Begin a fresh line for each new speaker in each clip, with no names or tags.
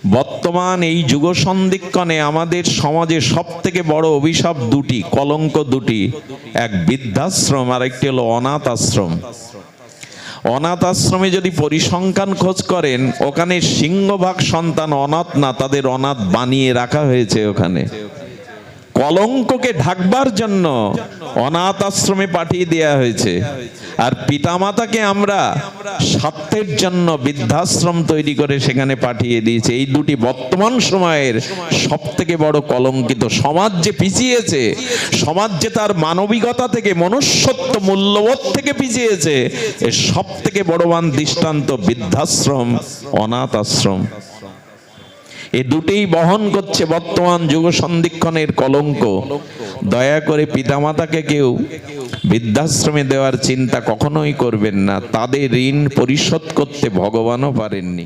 বর্তমান এই যুগ সন্ধিক্ষণে আমাদের সমাজে সব থেকে বড় অভিশাপ দুটি, কলঙ্ক দুটি, এক বৃদ্ধাশ্রম আর একটি হলো অনাথ আশ্রম। অনাথ আশ্রমে যদি পরিসংখ্যান খোঁজ করেন, ওখানে সিংহভাগ সন্তান অনাথ না, তাদের অনাথ বানিয়ে রাখা হয়েছে। ওখানে কলঙ্ককে ঢাকবার জন্য অনাথ আশ্রমে পাঠিয়ে দেওয়া হয়েছে, আর পিতামাতাকে আমরা স্বার্থের জন্য বৃদ্ধাশ্রম তৈরি করে সেখানে পাঠিয়ে দিয়েছে। এই দুটি বর্তমান সময়ের সব থেকে বড় কলঙ্কিত। সমাজ যে পিছিয়েছে, সমাজ যে তার মানবিকতা থেকে, মনুষ্যত্ব মূল্যবোধ থেকে পিছিয়েছে, এর সব থেকে বড়বান দৃষ্টান্ত বৃদ্ধাশ্রম, অনাথ আশ্রম। এই দুটেই বহন করছে বর্তমান যুগ সন্ধিক্ষণের কলঙ্ক। দয়া করে পিতামাতাকে কেউ বৃদ্ধাশ্রমে দেওয়ার চিন্তা কখনোই করবেন না। তাদের ঋণ পরিশোধ করতে ভগবানও পারেননি।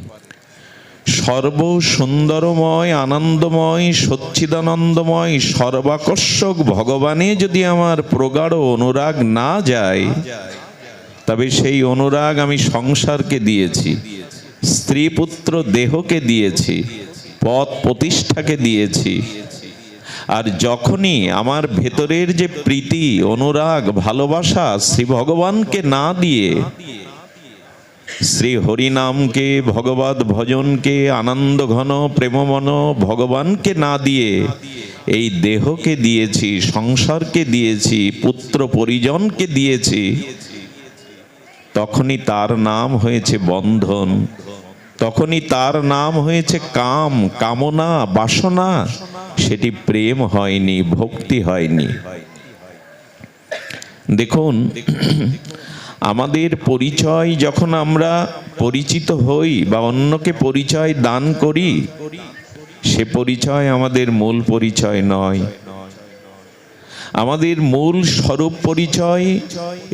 সর্ব সুন্দরময়, আনন্দময়, সচ্চিদানন্দময়, সর্বাকর্ষক ভগবানে যদি আমার প্রগাঢ় অনুরাগ না যায়, তবে সেই অনুরাগ আমি সংসারকে দিয়েছি, স্ত্রী পুত্র দেহকে দিয়েছি, পদ প্রতিষ্ঠাকে দিয়েছি। আর যখনই আমার ভেতরের যে প্রীতি, অনুরাগ, ভালোবাসা শ্রী ভগবানকে না দিয়ে, শ্রী হরিনামকে, ভগবত ভজনকে, আনন্দ ঘন প্রেমমন ভগবানকে না দিয়ে এই দেহকে দিয়েছি, সংসারকে দিয়েছি, পুত্র পরিজনকে দিয়েছি, তখনই তার নাম হয়েছে বন্ধন, তখনই তার নাম হয়েছে কাম, কামনা, বাসনা। সেটি প্রেম হয়নি, ভক্তি হয়নি। দেখুন, আমাদের পরিচয় যখন আমরা পরিচিত হই বা অন্যকে পরিচয় দান করি, সে পরিচয় আমাদের মূল পরিচয় নয়। আমাদের মূল স্বরূপ পরিচয়,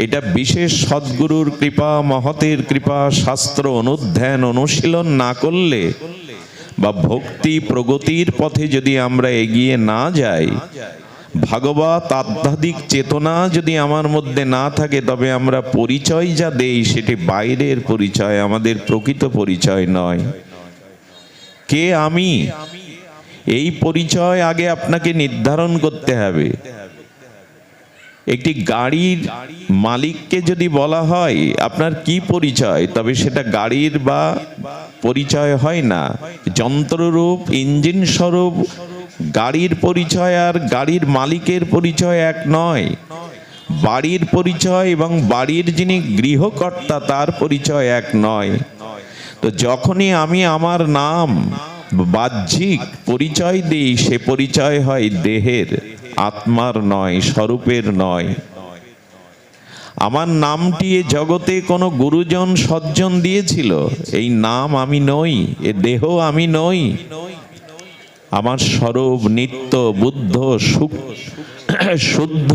এটা বিশেষ সদ্গুরুর কৃপা, মহতের কৃপা, শাস্ত্র অনুধ্যান অনুশীলন না করলে বা ভক্তি প্রগতির পথে যদি আমরা এগিয়ে না যাই, ভাগবত আধ্যাত্মিক চেতনা যদি আমার মধ্যে না থাকে, তবে আমরা পরিচয় যা দেই সেটি বাইরের পরিচয়, আমাদের প্রকৃত পরিচয় নয়। কে আমি, এই পরিচয় আগে আপনাকে নির্ধারণ করতে হবে। একটি গাড়ির মালিককে যদি বলা হয় আপনার কি পরিচয়, তবে সেটা গাড়ির বা পরিচয় হয় না। যন্ত্ররূপ, ইঞ্জিন স্বরূপ গাড়ির পরিচয় আর গাড়ির মালিকের পরিচয় এক নয়। বাড়ির পরিচয় এবং বাড়ির যিনি গৃহকর্তা তার পরিচয় এক নয়। তো যখনই আমি আমার নাম বাহ্যিক পরিচয় দিই, সে পরিচয় হয় দেহের, আত্মার নয়, স্বরূপের নয়। আমার নামটি এ জগতে কোনো গুরুজন সজ্জন দিয়েছিল, এই নাম আমি নই, এ দেহ আমি নই। আমার স্বরূপ নিত্য, বুদ্ধ, শুদ্ধ,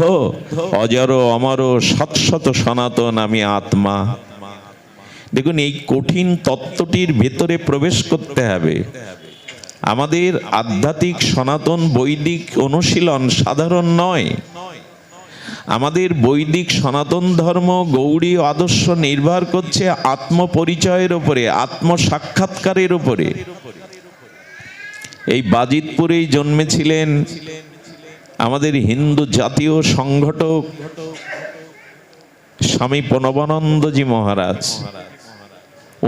অজর, অমর, শাশ্বত, সনাতন, আমি আত্মা। দেখুন, এই কঠিন তত্ত্বটির ভেতরে প্রবেশ করতে হবে। আমাদের আধ্যাত্মিক সনাতন বৈদিক অনুশীলন সাধারণ নয়। আমাদের বৈদিক সনাতন ধর্ম, গৌড়ী আদর্শ নির্ভর করছে আত্মপরিচয়ের উপরে, আত্মসাক্ষাৎকারের উপরে। এই বাজিতপুরেই জন্মেছিলেন আমাদের হিন্দু জাতীয় সংগঠক স্বামী প্রণবানন্দজি মহারাজ।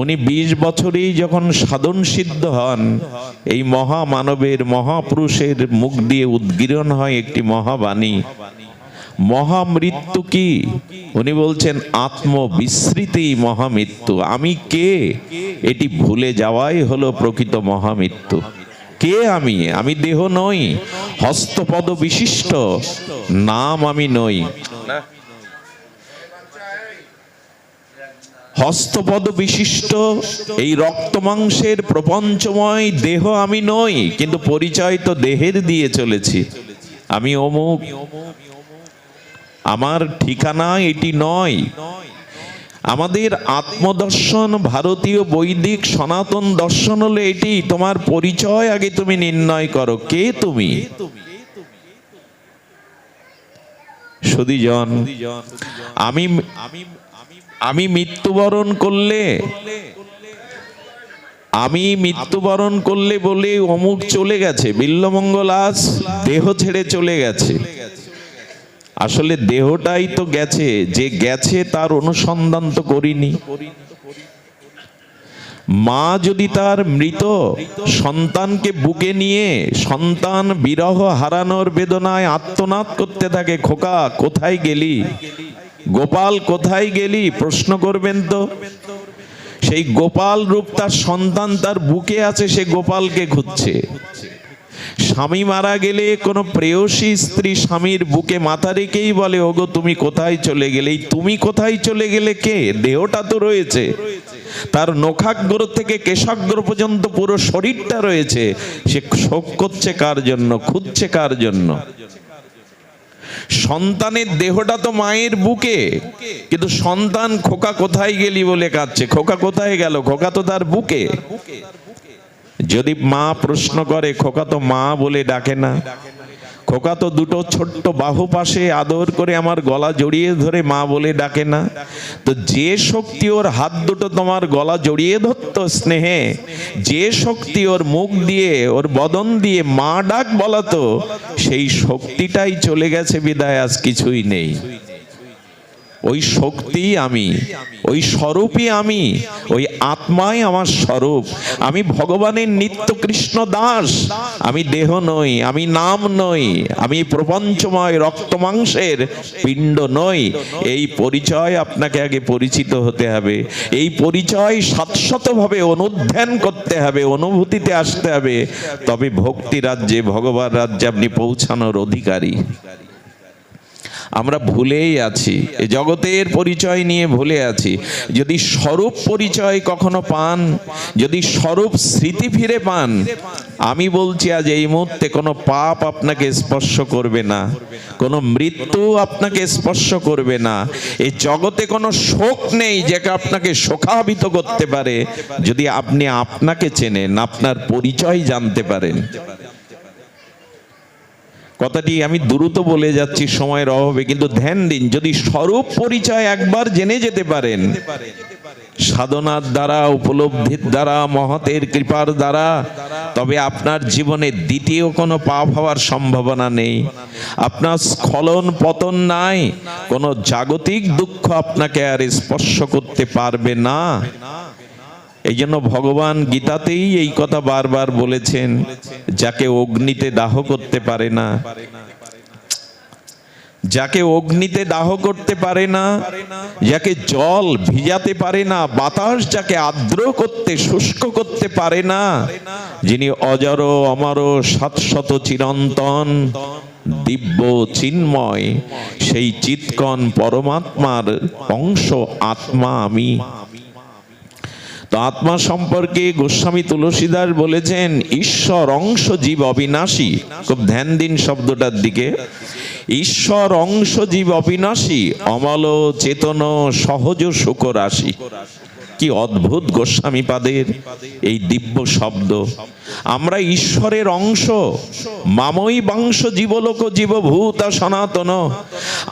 উনি 20 বছরেই যখন সাধন সিদ্ধ হন, এই মহামানবের, মহাপুরুষের মুখ দিয়ে উদ্গীরণ হয় একটি মহাবাণী, মহামৃত্যু কি? উনি বলছেন আত্মবিস্মৃতি মহামৃত্যু। আমি কে এটি ভুলে যাওয়াই হলো প্রকৃত মহামৃত্যু। কে আমি? আমি দেহ নই, হস্তপদ বিশিষ্ট নাম আমি নই। হস্তপদ বিশিষ্ট এই রক্ত মাংসের প্রপঞ্চময় দেহ আমি নই, কিন্তু পরিচয় তো দেহের দিয়ে চলেছি। আমি অমুক, আমার ঠিকানা এটি নয়। আমাদের আত্মদর্শন, ভারতীয় বৈদিক সনাতন দর্শন হলো এটি, তোমার পরিচয় আগে তুমি নির্ণয় করো, কে তুমি। সুধীজন, আমি মৃত্যুবরণ করলে আমি মৃত্যুবরণ করলে বলে অমুক চলে গেছে, বিল্বমঙ্গল আজ দেহ ছেড়ে চলে গেছে। আসলে দেহটাই তো গেছে, যে গেছে তার অনুসন্ধান তো করিনি। মা যদি তার মৃত সন্তানকে বুকে নিয়ে সন্তান বিরহ হারানোর বেদনায় আর্তনাদ করতে থাকে, খোকা কোথায় গেলি, গোপাল কোথায় গেলি, প্রশ্ন করবেন তো। সেই গোপাল রূপ তার সন্তান তার বুকে আছে, সে গোপালকে খুঁজছে। স্বামী মারা গেলে কোনো প্রেয়সী স্ত্রী স্বামীর বুকে মাথা রেখেই বলে, ওগো তুমি কোথায় চলে গেলে। এই তুমি কোথায় চলে গেলে কে? দেহটা তো রয়েছে, তার নখাগ্র থেকে কেশাগ্র পর্যন্ত পুরো শরীরটা রয়েছে। সে শোক করছে কার জন্য, খুঁজছে কার জন্য? সন্তানের দেহটা তো মায়ের বুকে, কিন্তু সন্তান খোকা কোথায় গেলি বলে কাঁদছে। খোকা কোথায় গেল? খোকা তো তার বুকে। যদি মা প্রশ্ন করে, খোকা তো মা বলে ডাকে না, খোকা তো দুটো ছোট্ট বাহু পাশে আদর করে আমার গলা জড়িয়ে ধরে মা বলে ডাকে না। তো যে শক্তি ওর হাত দুটো তোমার গলা জড়িয়ে ধরতো স্নেহে, যে শক্তি ওর মুখ দিয়ে ওর বদন দিয়ে মা ডাক বলাতো, সেই শক্তিটাই চলে গেছে বিদায় আজ কিছুই নেই। ওই শক্তি আমি, ওই স্বরূপই আমি, ওই আত্মাই আমার স্বরূপ। আমি ভগবানের নিত্য কৃষ্ণ দাস। আমি দেহ নই, আমি নাম নই, আমি প্রপঞ্চময় রক্ত মাংসের পিণ্ড নই। এই পরিচয় আপনাকে আগে পরিচিত হতে হবে। এই পরিচয় শাশ্বতভাবে অনুধ্যান করতে হবে, অনুভূতিতে আসতে হবে। তবে ভক্তি রাজ্যে, ভগবান রাজ্যে আপনি পৌঁছানোর অধিকারী। আমরা ভুলেই আছি, এই জগতের পরিচয় নিয়ে ভুলে আছি। যদি স্বরূপ পরিচয় কখনো পান, যদি স্বরূপ স্মৃতি ফিরে পান, আমি বলছি আজ এই মুহূর্তে কোনো পাপ আপনাকে স্পর্শ করবে না, কোনো মৃত্যু আপনাকে স্পর্শ করবে না। এই জগতে কোনো শোক নেই যেটা আপনাকে শোকাবিত করতে পারে, যদি আপনি আপনাকে চেনেন, আপনার পরিচয় জানতে পারেন। কথাটি আমি দ্রুত বলে যাচ্ছি সময়ের অভাবে, কিন্তু ধ্যান দিন। যদি স্বরূপ পরিচয় একবার জেনে যেতে পারেন, সাধনার দ্বারা, উপলব্ধির দ্বারা, মহতের কৃপার দ্বারা, তবে আপনার জীবনে দ্বিতীয় কোনো পাপ হওয়ার সম্ভাবনা নেই। আপনার স্খলন পতন নাই, কোনো জাগতিক দুঃখ আপনাকে আর স্পর্শ করতে পারবে না। এই জন্য ভগবান গীতাতেই এই কথা বারবার বলেছেন, যাকে অগ্নিতে দাহ করতে পারে না, যাকে অগ্নিতে দাহ করতে পারে না, যাকে জল ভিজাতে পারে না, বাতাস যাকে আর্দ্র করতে, শুষ্ক করতে পারে না, যিনি অজর অমর শাশ্বত চিরন্তন দিব্য চিন্ময়, সেই চিৎকণ পরমাত্মার অংশ আত্মা আমি। তো আত্মা সম্পর্কে গোস্বামী তুলসীদাস বলেছেন, ঈশ্বর অংশ জীব অবিনাশী। খুব ধ্যান দিন শব্দটার দিকে। ঈশ্বর অংশ জীব অবিনাশী, অমল চেতন সহজ সুখ রাশি। কি অদ্ভুত গোস্বামী পাদের এই দিব্য শব্দ। আমরা ঈশ্বরের অংশ, মামই বাংশ জীবলোক জীবভূত সনাতন।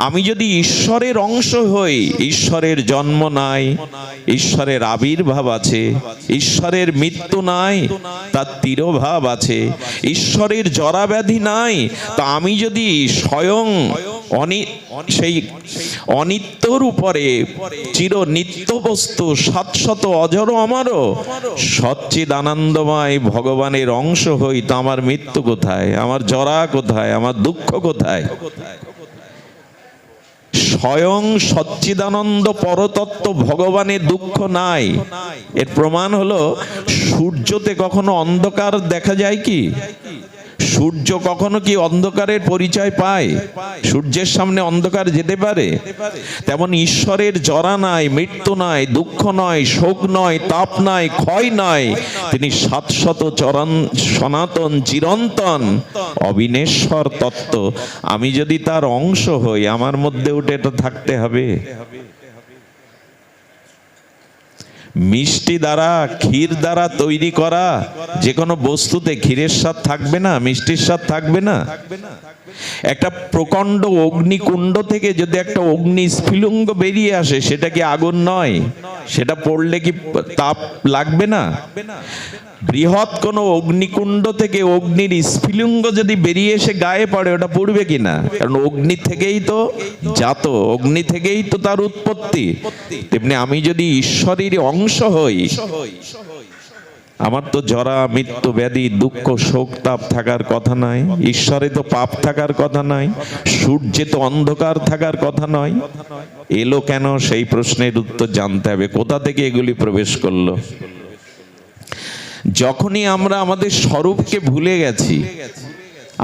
আমি যদি ঈশ্বরের অংশ হই, ঈশ্বরের জন্ম নাই, ঈশ্বরের আবির্ভাব আছে, ঈশ্বরের মৃত্যু নাই, তার তিরোভাব আছে, ঈশ্বরের জরাব্যাধি নাই। তা আমি যদি স্বয়ং সেই অনিত্যর উপরে চির নিত্য বস্তু শাশ্বত অজর অমর সচ্চিদানন্দময় ভগবানের অংশ হই, তো আমার মৃত্যু কোথায়, আমার জরা কোথায়, আমার দুঃখ কোথায়? স্বয়ং সচ্চিদানন্দ পরতত্ত্ব ভগবানের দুঃখ নাই। এর প্রমাণ হলো, সূর্যতে কখনো অন্ধকার দেখা যায় কি? সূর্য কখনো কি অন্ধকারের পরিচয় পায়? সূর্যের সামনে অন্ধকার যেতে পারে? তেমন ঈশ্বরের জরা নাই, মৃত্যু নাই, দুঃখ নয়, শোক নয়, তাপ নাই, ক্ষয় নয়। তিনি শাশ্বত সনাতন চিরন্তন অবিনেশ্বর তত্ত্ব। আমি যদি তার অংশ হই, আমার মধ্যে উঠে এটা থাকতে হবে। মিষ্টি দ্বারা, ক্ষীর দ্বারা তৈরি করা যে কোনো বস্তুতে ক্ষীরের স্বাদ থাকবে না, মিষ্টির স্বাদ থাকবে না। একটা প্রকাণ্ড অগ্নিকুণ্ড থেকে যদি একটা অগ্নি স্ফুলিঙ্গ বেরিয়ে আসে, সেটা কি আগুন নয়? সেটা পড়লে কি তাপ লাগবে না? বৃহৎ কোনো অগ্নিকুণ্ড থেকে অগ্নির স্ফুলিঙ্গ যদি বেরিয়ে এসে গায়ে পড়ে, ওটা পড়বে কিনা? কারণ অগ্নি থেকেই তো জাত, অগ্নি থেকেই তো তার উৎপত্তি। তেমনি আমি যদি ঈশ্বরের অংশ হই, আমার তো জরা, মৃত্যু, ব্যাধি, দুঃখ, শোক, তাপ থাকার কথা নয়। ঈশ্বরে তো পাপ থাকার কথা নয়। সূর্যে তো অন্ধকার থাকার কথা নয়। এলো কেন? সেই প্রশ্নের উত্তর জানতে হবে। কোথা থেকে এগুলি প্রবেশ করলো? যখনই আমরা আমাদের স্বরূপকে ভুলে গেছি,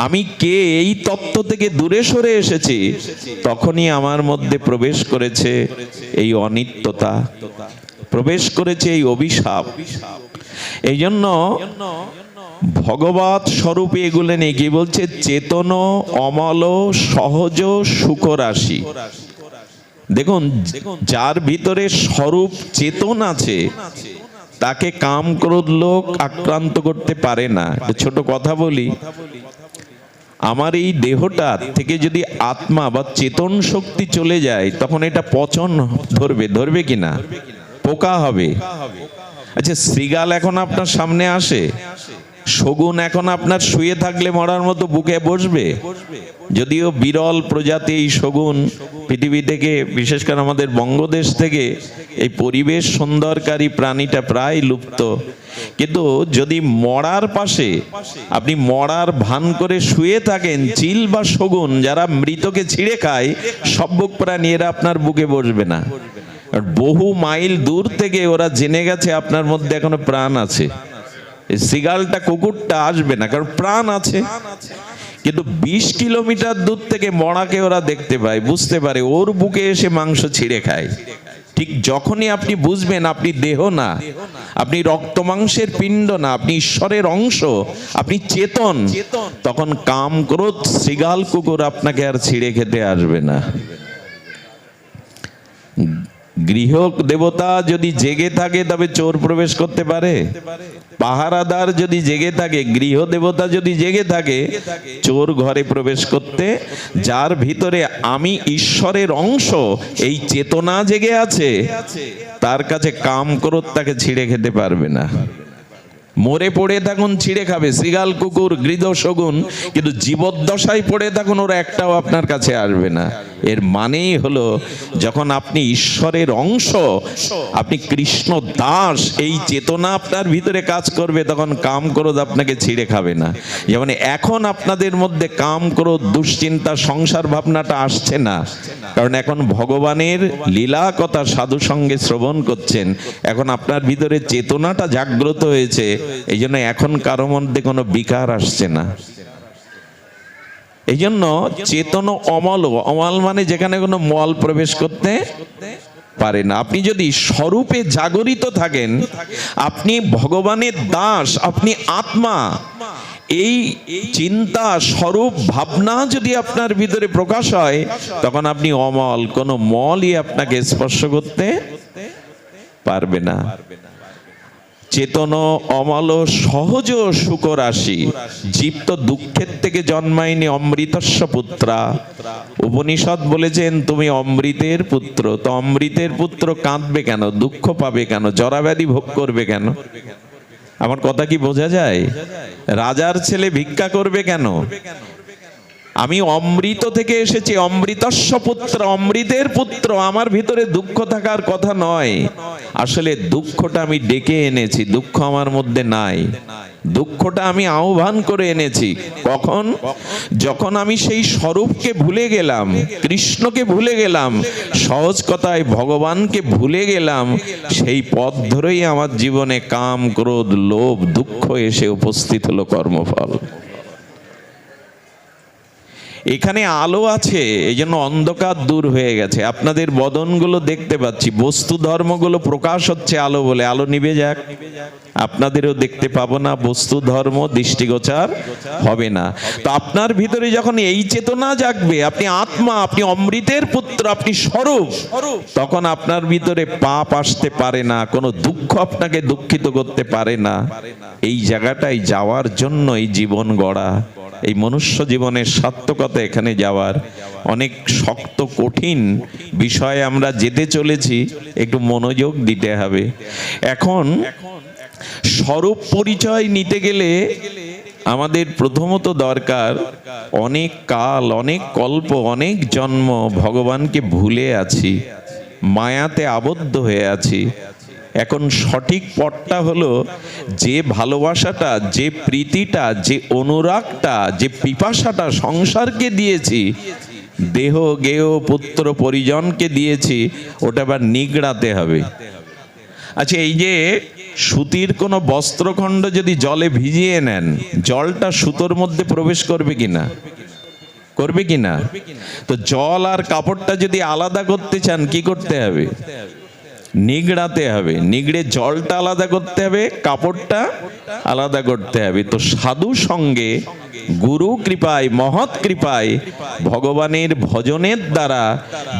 আমি কে, এই তত্ত্ব থেকে দূরে সরে এসেছি, তখনই আমার মধ্যে প্রবেশ করেছে এই অনিত্যতা, প্রবেশ করেছে এই অভিশাপ। এই জন্য ভগবৎ স্বরূপে এগুলো নেই। কি বলছে? চেতন, অমল, সহজ, সুখরাশি। দেখুন, যার ভিতরে স্বরূপ চেতন আছে, তাকে কাম ক্রোধ লোক আক্রান্ত করতে পারে না। ছোট কথা বলি, আমার এই দেহটা থেকে যদি আত্মা বা চেতন শক্তি চলে যায়, তখন এটা পচন ধরবে। ধরবে কিনা? পোকা হবে। আচ্ছা, শৃগাল এখন আপনার সামনে আসে, শগুন এখন আপনার শুয়ে থাকলে মরার মতো বুকে বসবে? যদিও বিরল প্রজাতি এই শগুন পৃথিবী থেকে, বিশেষ করে আমাদের বঙ্গদেশ থেকে এই পরিবেশ সুন্দরকারী প্রাণীটা প্রায় লুপ্ত। কিন্তু যদি মরার পাশে আপনি মরার ভান করে শুয়ে থাকেন, চিল বা শগুন যারা মৃতকে ছিঁড়ে খায়, সভ্য প্রাণী, এরা আপনার বুকে বসবে না। বহু মাইল দূর থেকে ওরা জেনে গেছে আপনার মধ্যে এখনো প্রাণ আছে। সিগালটা, কুকুরটা আসবে না, কারণ প্রাণ আছে। কিন্তু 20 কিলোমিটার দূর থেকে মরাকে ওরা দেখতে পায়, বুঝতে পারে, ওর বুকে এসে মাংস ছিঁড়ে খায়। ঠিক যখনই আপনি বুঝবেন আপনি দেহ না, আপনি রক্ত মাংসের পিণ্ড না, আপনি ঈশ্বরের অংশ, আপনি চেতন, তখন কাম, ক্রোধ, শৃগাল, কুকুর আপনাকে আর ছিঁড়ে খেতে আসবে না। গৃহ দেবতা যদি জেগে থাকে, তবে চোর প্রবেশ করতে পারে? পাহারাদার যদি জেগে থাকে, গৃহ দেবতা যদি জেগে থাকে, চোর ঘরে প্রবেশ করতে, যার ভিতরে আমি ঈশ্বরের অংশ, এই চেতনা জেগে আছে, তার কাছে কাম ক্রোধ তাকে ছিঁড়ে খেতে পারবে না। মরে পড়ে থাকুন, ছিঁড়ে খাবে শৃগাল, কুকুর, গৃহ, শগুন, কিন্তু জীবদ্দশায় পড়ে থাকুন, ওরা একটাও আপনার কাছে আসবে না। এর মানেই হলো, যখন আপনি ঈশ্বরের অংশ, আপনি কৃষ্ণ দাস, এই চেতনা আপনার ভিতরে কাজ করবে, তখন কাম ক্রোধ আপনাকে ছিঁড়ে খাবে না। যেমন এখন আপনাদের মধ্যে কাম ক্রোধ, দুশ্চিন্তা, সংসার ভাবনাটা আসছে না, কারণ এখন ভগবানের লীলা কথা সাধু সঙ্গে শ্রবণ করছেন। এখন আপনার ভিতরে চেতনাটা জাগ্রত হয়েছে, এই জন্য এখন কারো মধ্যে কোনো বিকার আসছে না। এই জন্য চেতন অমল, অমল মানে যেখানে কোনো মল প্রবেশ করতে পারে না। আপনি যদি স্বরূপে জাগরিত থাকেন, আপনি ভগবানের দাস, আপনি আত্মা, এই চিন্তা, স্বরূপ, ভাবনা যদি আপনার ভিতরে প্রকাশ হয়, তখন আপনি অমল, কোনো মলই আপনাকে স্পর্শ করতে পারবে না। চেতন, অমল, সহজ, সুখরাশি। জীব তো দুঃখের থেকে জন্মায়নি, অমৃতস্য পুত্রা। উপনিষদ বলেছেন তুমি অমৃতের পুত্র। তো অমৃতের পুত্র কাঁদবে কেন? দুঃখ পাবে কেন? জরাব্যাধি ভোগ করবে কেন? আমার কথা কি বোঝা যায়? রাজার ছেলে ভিক্ষা করবে কেন? আমি অমৃত থেকে এসেছি, অমৃতস্য পুত্র, অমৃতের পুত্র। আমার ভিতরে দুঃখ থাকার কথা নয়। আসলে দুঃখটা আমি ডেকে এনেছি, দুঃখ আমার মধ্যে নাই। দুঃখটা আমি আহ্বান করে এনেছি। কখন? যখন আমি সেই স্বরূপকে ভুলে গেলাম, কৃষ্ণকে ভুলে গেলাম, সহজ কথায় ভগবানকে ভুলে গেলাম, সেই পথ ধরেই আমার জীবনে কাম, ক্রোধ, লোভ, দুঃখ এসে উপস্থিত হলো কর্মফল। এখানে আলো আছে, এই জন্য অন্ধকার দূর হয়ে গেছে। আপনাদের বদনগুলো দেখতে পাচ্ছি, বস্তু ধর্মগুলো প্রকাশ হচ্ছে আলো বলে। আলো নিভে যাক, আপনাদেরও দেখতে পাবো না, বস্তু ধর্ম দৃষ্টিগোচর হবে না। তো আপনার ভিতরে যখন এই চেতনা জাগবে, আপনি আত্মা, আপনি অমৃতের পুত্র, আপনি স্বরূপ, তখন আপনার ভিতরে পাপ আসতে পারে না, কোনো দুঃখ আপনাকে দুঃখিত করতে পারে না। এই জায়গাটায় যাওয়ার জন্য এই জীবন গড়া, এই মনুষ্য জীবনের সার্থকতা এখানে যাওয়ার। অনেক শক্ত কঠিন বিষয়ে আমরা যেতে চলেছি, একটু মনোযোগ দিতে হবে। এখন স্বরূপ পরিচয় নিতে গেলে আমাদের প্রথমত দরকার অনেক কাল, অনেক কল্প, অনেক জন্ম ভগবানকে ভুলে আছি, মায়াতে আবদ্ধ হয়ে আছি। এখন সঠিক পথটা হলো, যে ভালোবাসাটা, যে প্রীতিটা, যে অনুরাগটা, যে পিপাসাটা সংসারকে দিয়েছি, দেহ গেহ পুত্র পরিজনকে দিয়েছি, ওটা আবার নিগড়াতে হবে। আচ্ছা, এই যে সুতির কোনো বস্ত্রখণ্ড যদি জলে ভিজিয়ে নেন, জলটা সুতোর মধ্যে প্রবেশ করবে কিনা? করবে কিনা? তো জল আর কাপড়টা যদি আলাদা করতে চান, কি করতে হবে? নিগড়াতে হবে। নিগড়ে জলটা আলাদা করতে হবে, কাপড়টা আলাদা করতে হবে। তো সাধু সঙ্গে, গুরু কৃপায়, মহৎ কৃপায়, ভগবানের ভজনের দ্বারা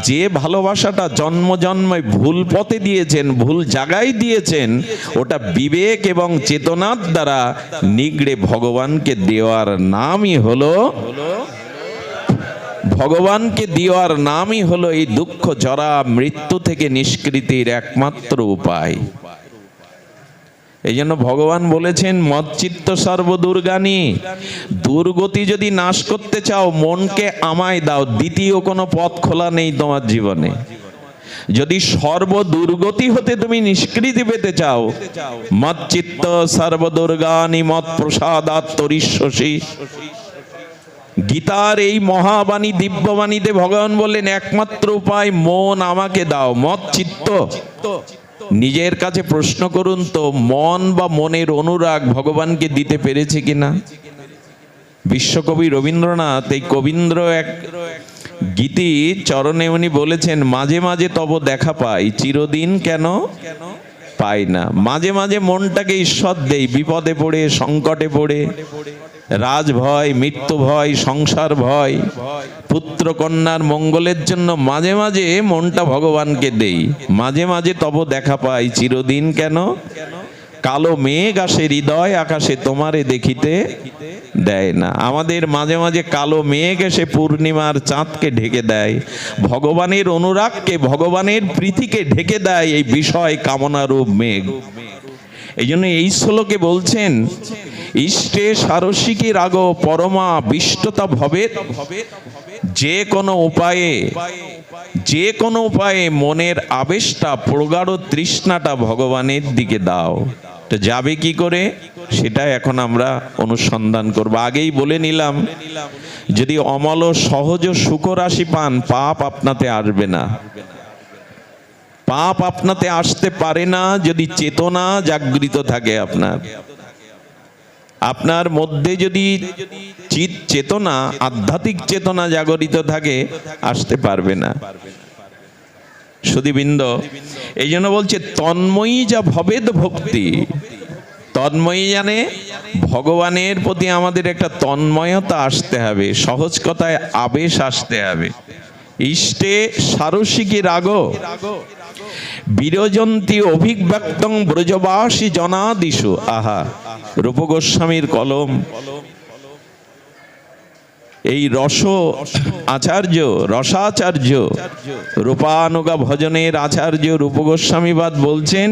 যে ভালোবাসাটা জন্ম জন্মে ভুল পথে দিয়েছেন, ভুল জায়গায় দিয়েছেন, ওটা বিবেক এবং চেতনার দ্বারা নিগড়ে ভগবানকে দেওয়ার নামই হলো, ভগবানকে দেওয়ার নামই হলো এই দুঃখ জরা মৃত্যু থেকে নিষ্কৃতির একমাত্র উপায়। এই জন্য ভগবান বলেছেন, মচ্চিত্ত সর্বদুর্গানি, দুর্গতি যদি নাশ করতে চাও মনকে আমায় দাও, দ্বিতীয় কোনো পথ খোলা নেই তোমার জীবনে। যদি সর্বদুর্গতি হতে তুমি নিষ্কৃতি পেতে চাও, মচ্চিত্ত সর্বদুর্গানি মৎ প্রসাদাৎ তরিষ্যসি। গীতার এই মহাবাণী, দিব্যবাণীতে ভগবান বললেন, একমাত্র উপায় মন আমাকে দাও, মত চিত্ত। নিজের কাছে প্রশ্ন করুন তো, মন বা মনের অনুরাগ ভগবানকে দিতে পেরেছে কিনা? বিশ্বকবি রবীন্দ্রনাথ, এই কবীন্দ্র এক গীতি চরণে উনি বলেছেন, মাঝে মাঝে তব দেখা পাই, চিরদিন কেন পাই না। মাঝে মাঝে মনটাকে ঈশ্বর দেই, বিপদে পড়ে, সংকটে পড়ে, রাজ ভয়, মৃত্যু ভয়, সংসার ভয়, পুত্র কন্যার মঙ্গলের জন্য মাঝে মাঝে মনটা ভগবানকে দেই। মাঝে মাঝে তব দেখা পাই, চিরদিন কেন। কালো মেঘ আসে হৃদয় আকাশে, তোমারে দেখিতে দেয় না। আমাদের মাঝে মাঝে কালো মেঘ এসে পূর্ণিমার চাঁদকে ঢেকে দেয়, ভগবানের অনুরাগকে, ভগবানের প্রীতিকে ঢেকে দেয় এই বিষয় কামনারূপ মেঘ। এই জন্য এই শ্লোকে বলছেন, ইষ্টে সারসিকী রাগ পরমা বিষ্টতা ভবে। যে কোনো উপায়ে, যে কোনো উপায়ে মনের আবেশটা, প্রগাঢ় তৃষ্ণাটা ভগবানের দিকে দাও। তো যাবে কি করে, সেটা এখন আমরা অনুসন্ধান করব। আগেই বলে নিলাম, যদি অমল সহজ সুখ রাশি পান, পাপ আপনাতে আসবে না। পাপ আপনাতে আসতে পারে না যদি চেতনা জাগৃত থাকে। আপনার মধ্যে যদি চিত চেতনা, আধ্যাত্মিক চেতনা জাগরিত থাকে, আসতে পারবে না। সুধীবৃন্দ, এই জন্য বলছে, তন্ময়ী যা ভবেদ ভক্তি। তন্ময়ী জানে ভগবানের প্রতি আমাদের একটা তন্ময়তা আসতে হবে, সহজ কথায় আবেশ আসতে হবে। ইষ্টে সারসিকী রাগ বিরজন্তী অভিব্যক্তং ব্রজবাসী জনাদিষু। আহা, রূপ গোস্বামীর কলম। এই আচার্য, রসাচার্য, রূপানুগা ভজনের আচার্য রূপ গোস্বামীবাদ বলছেন,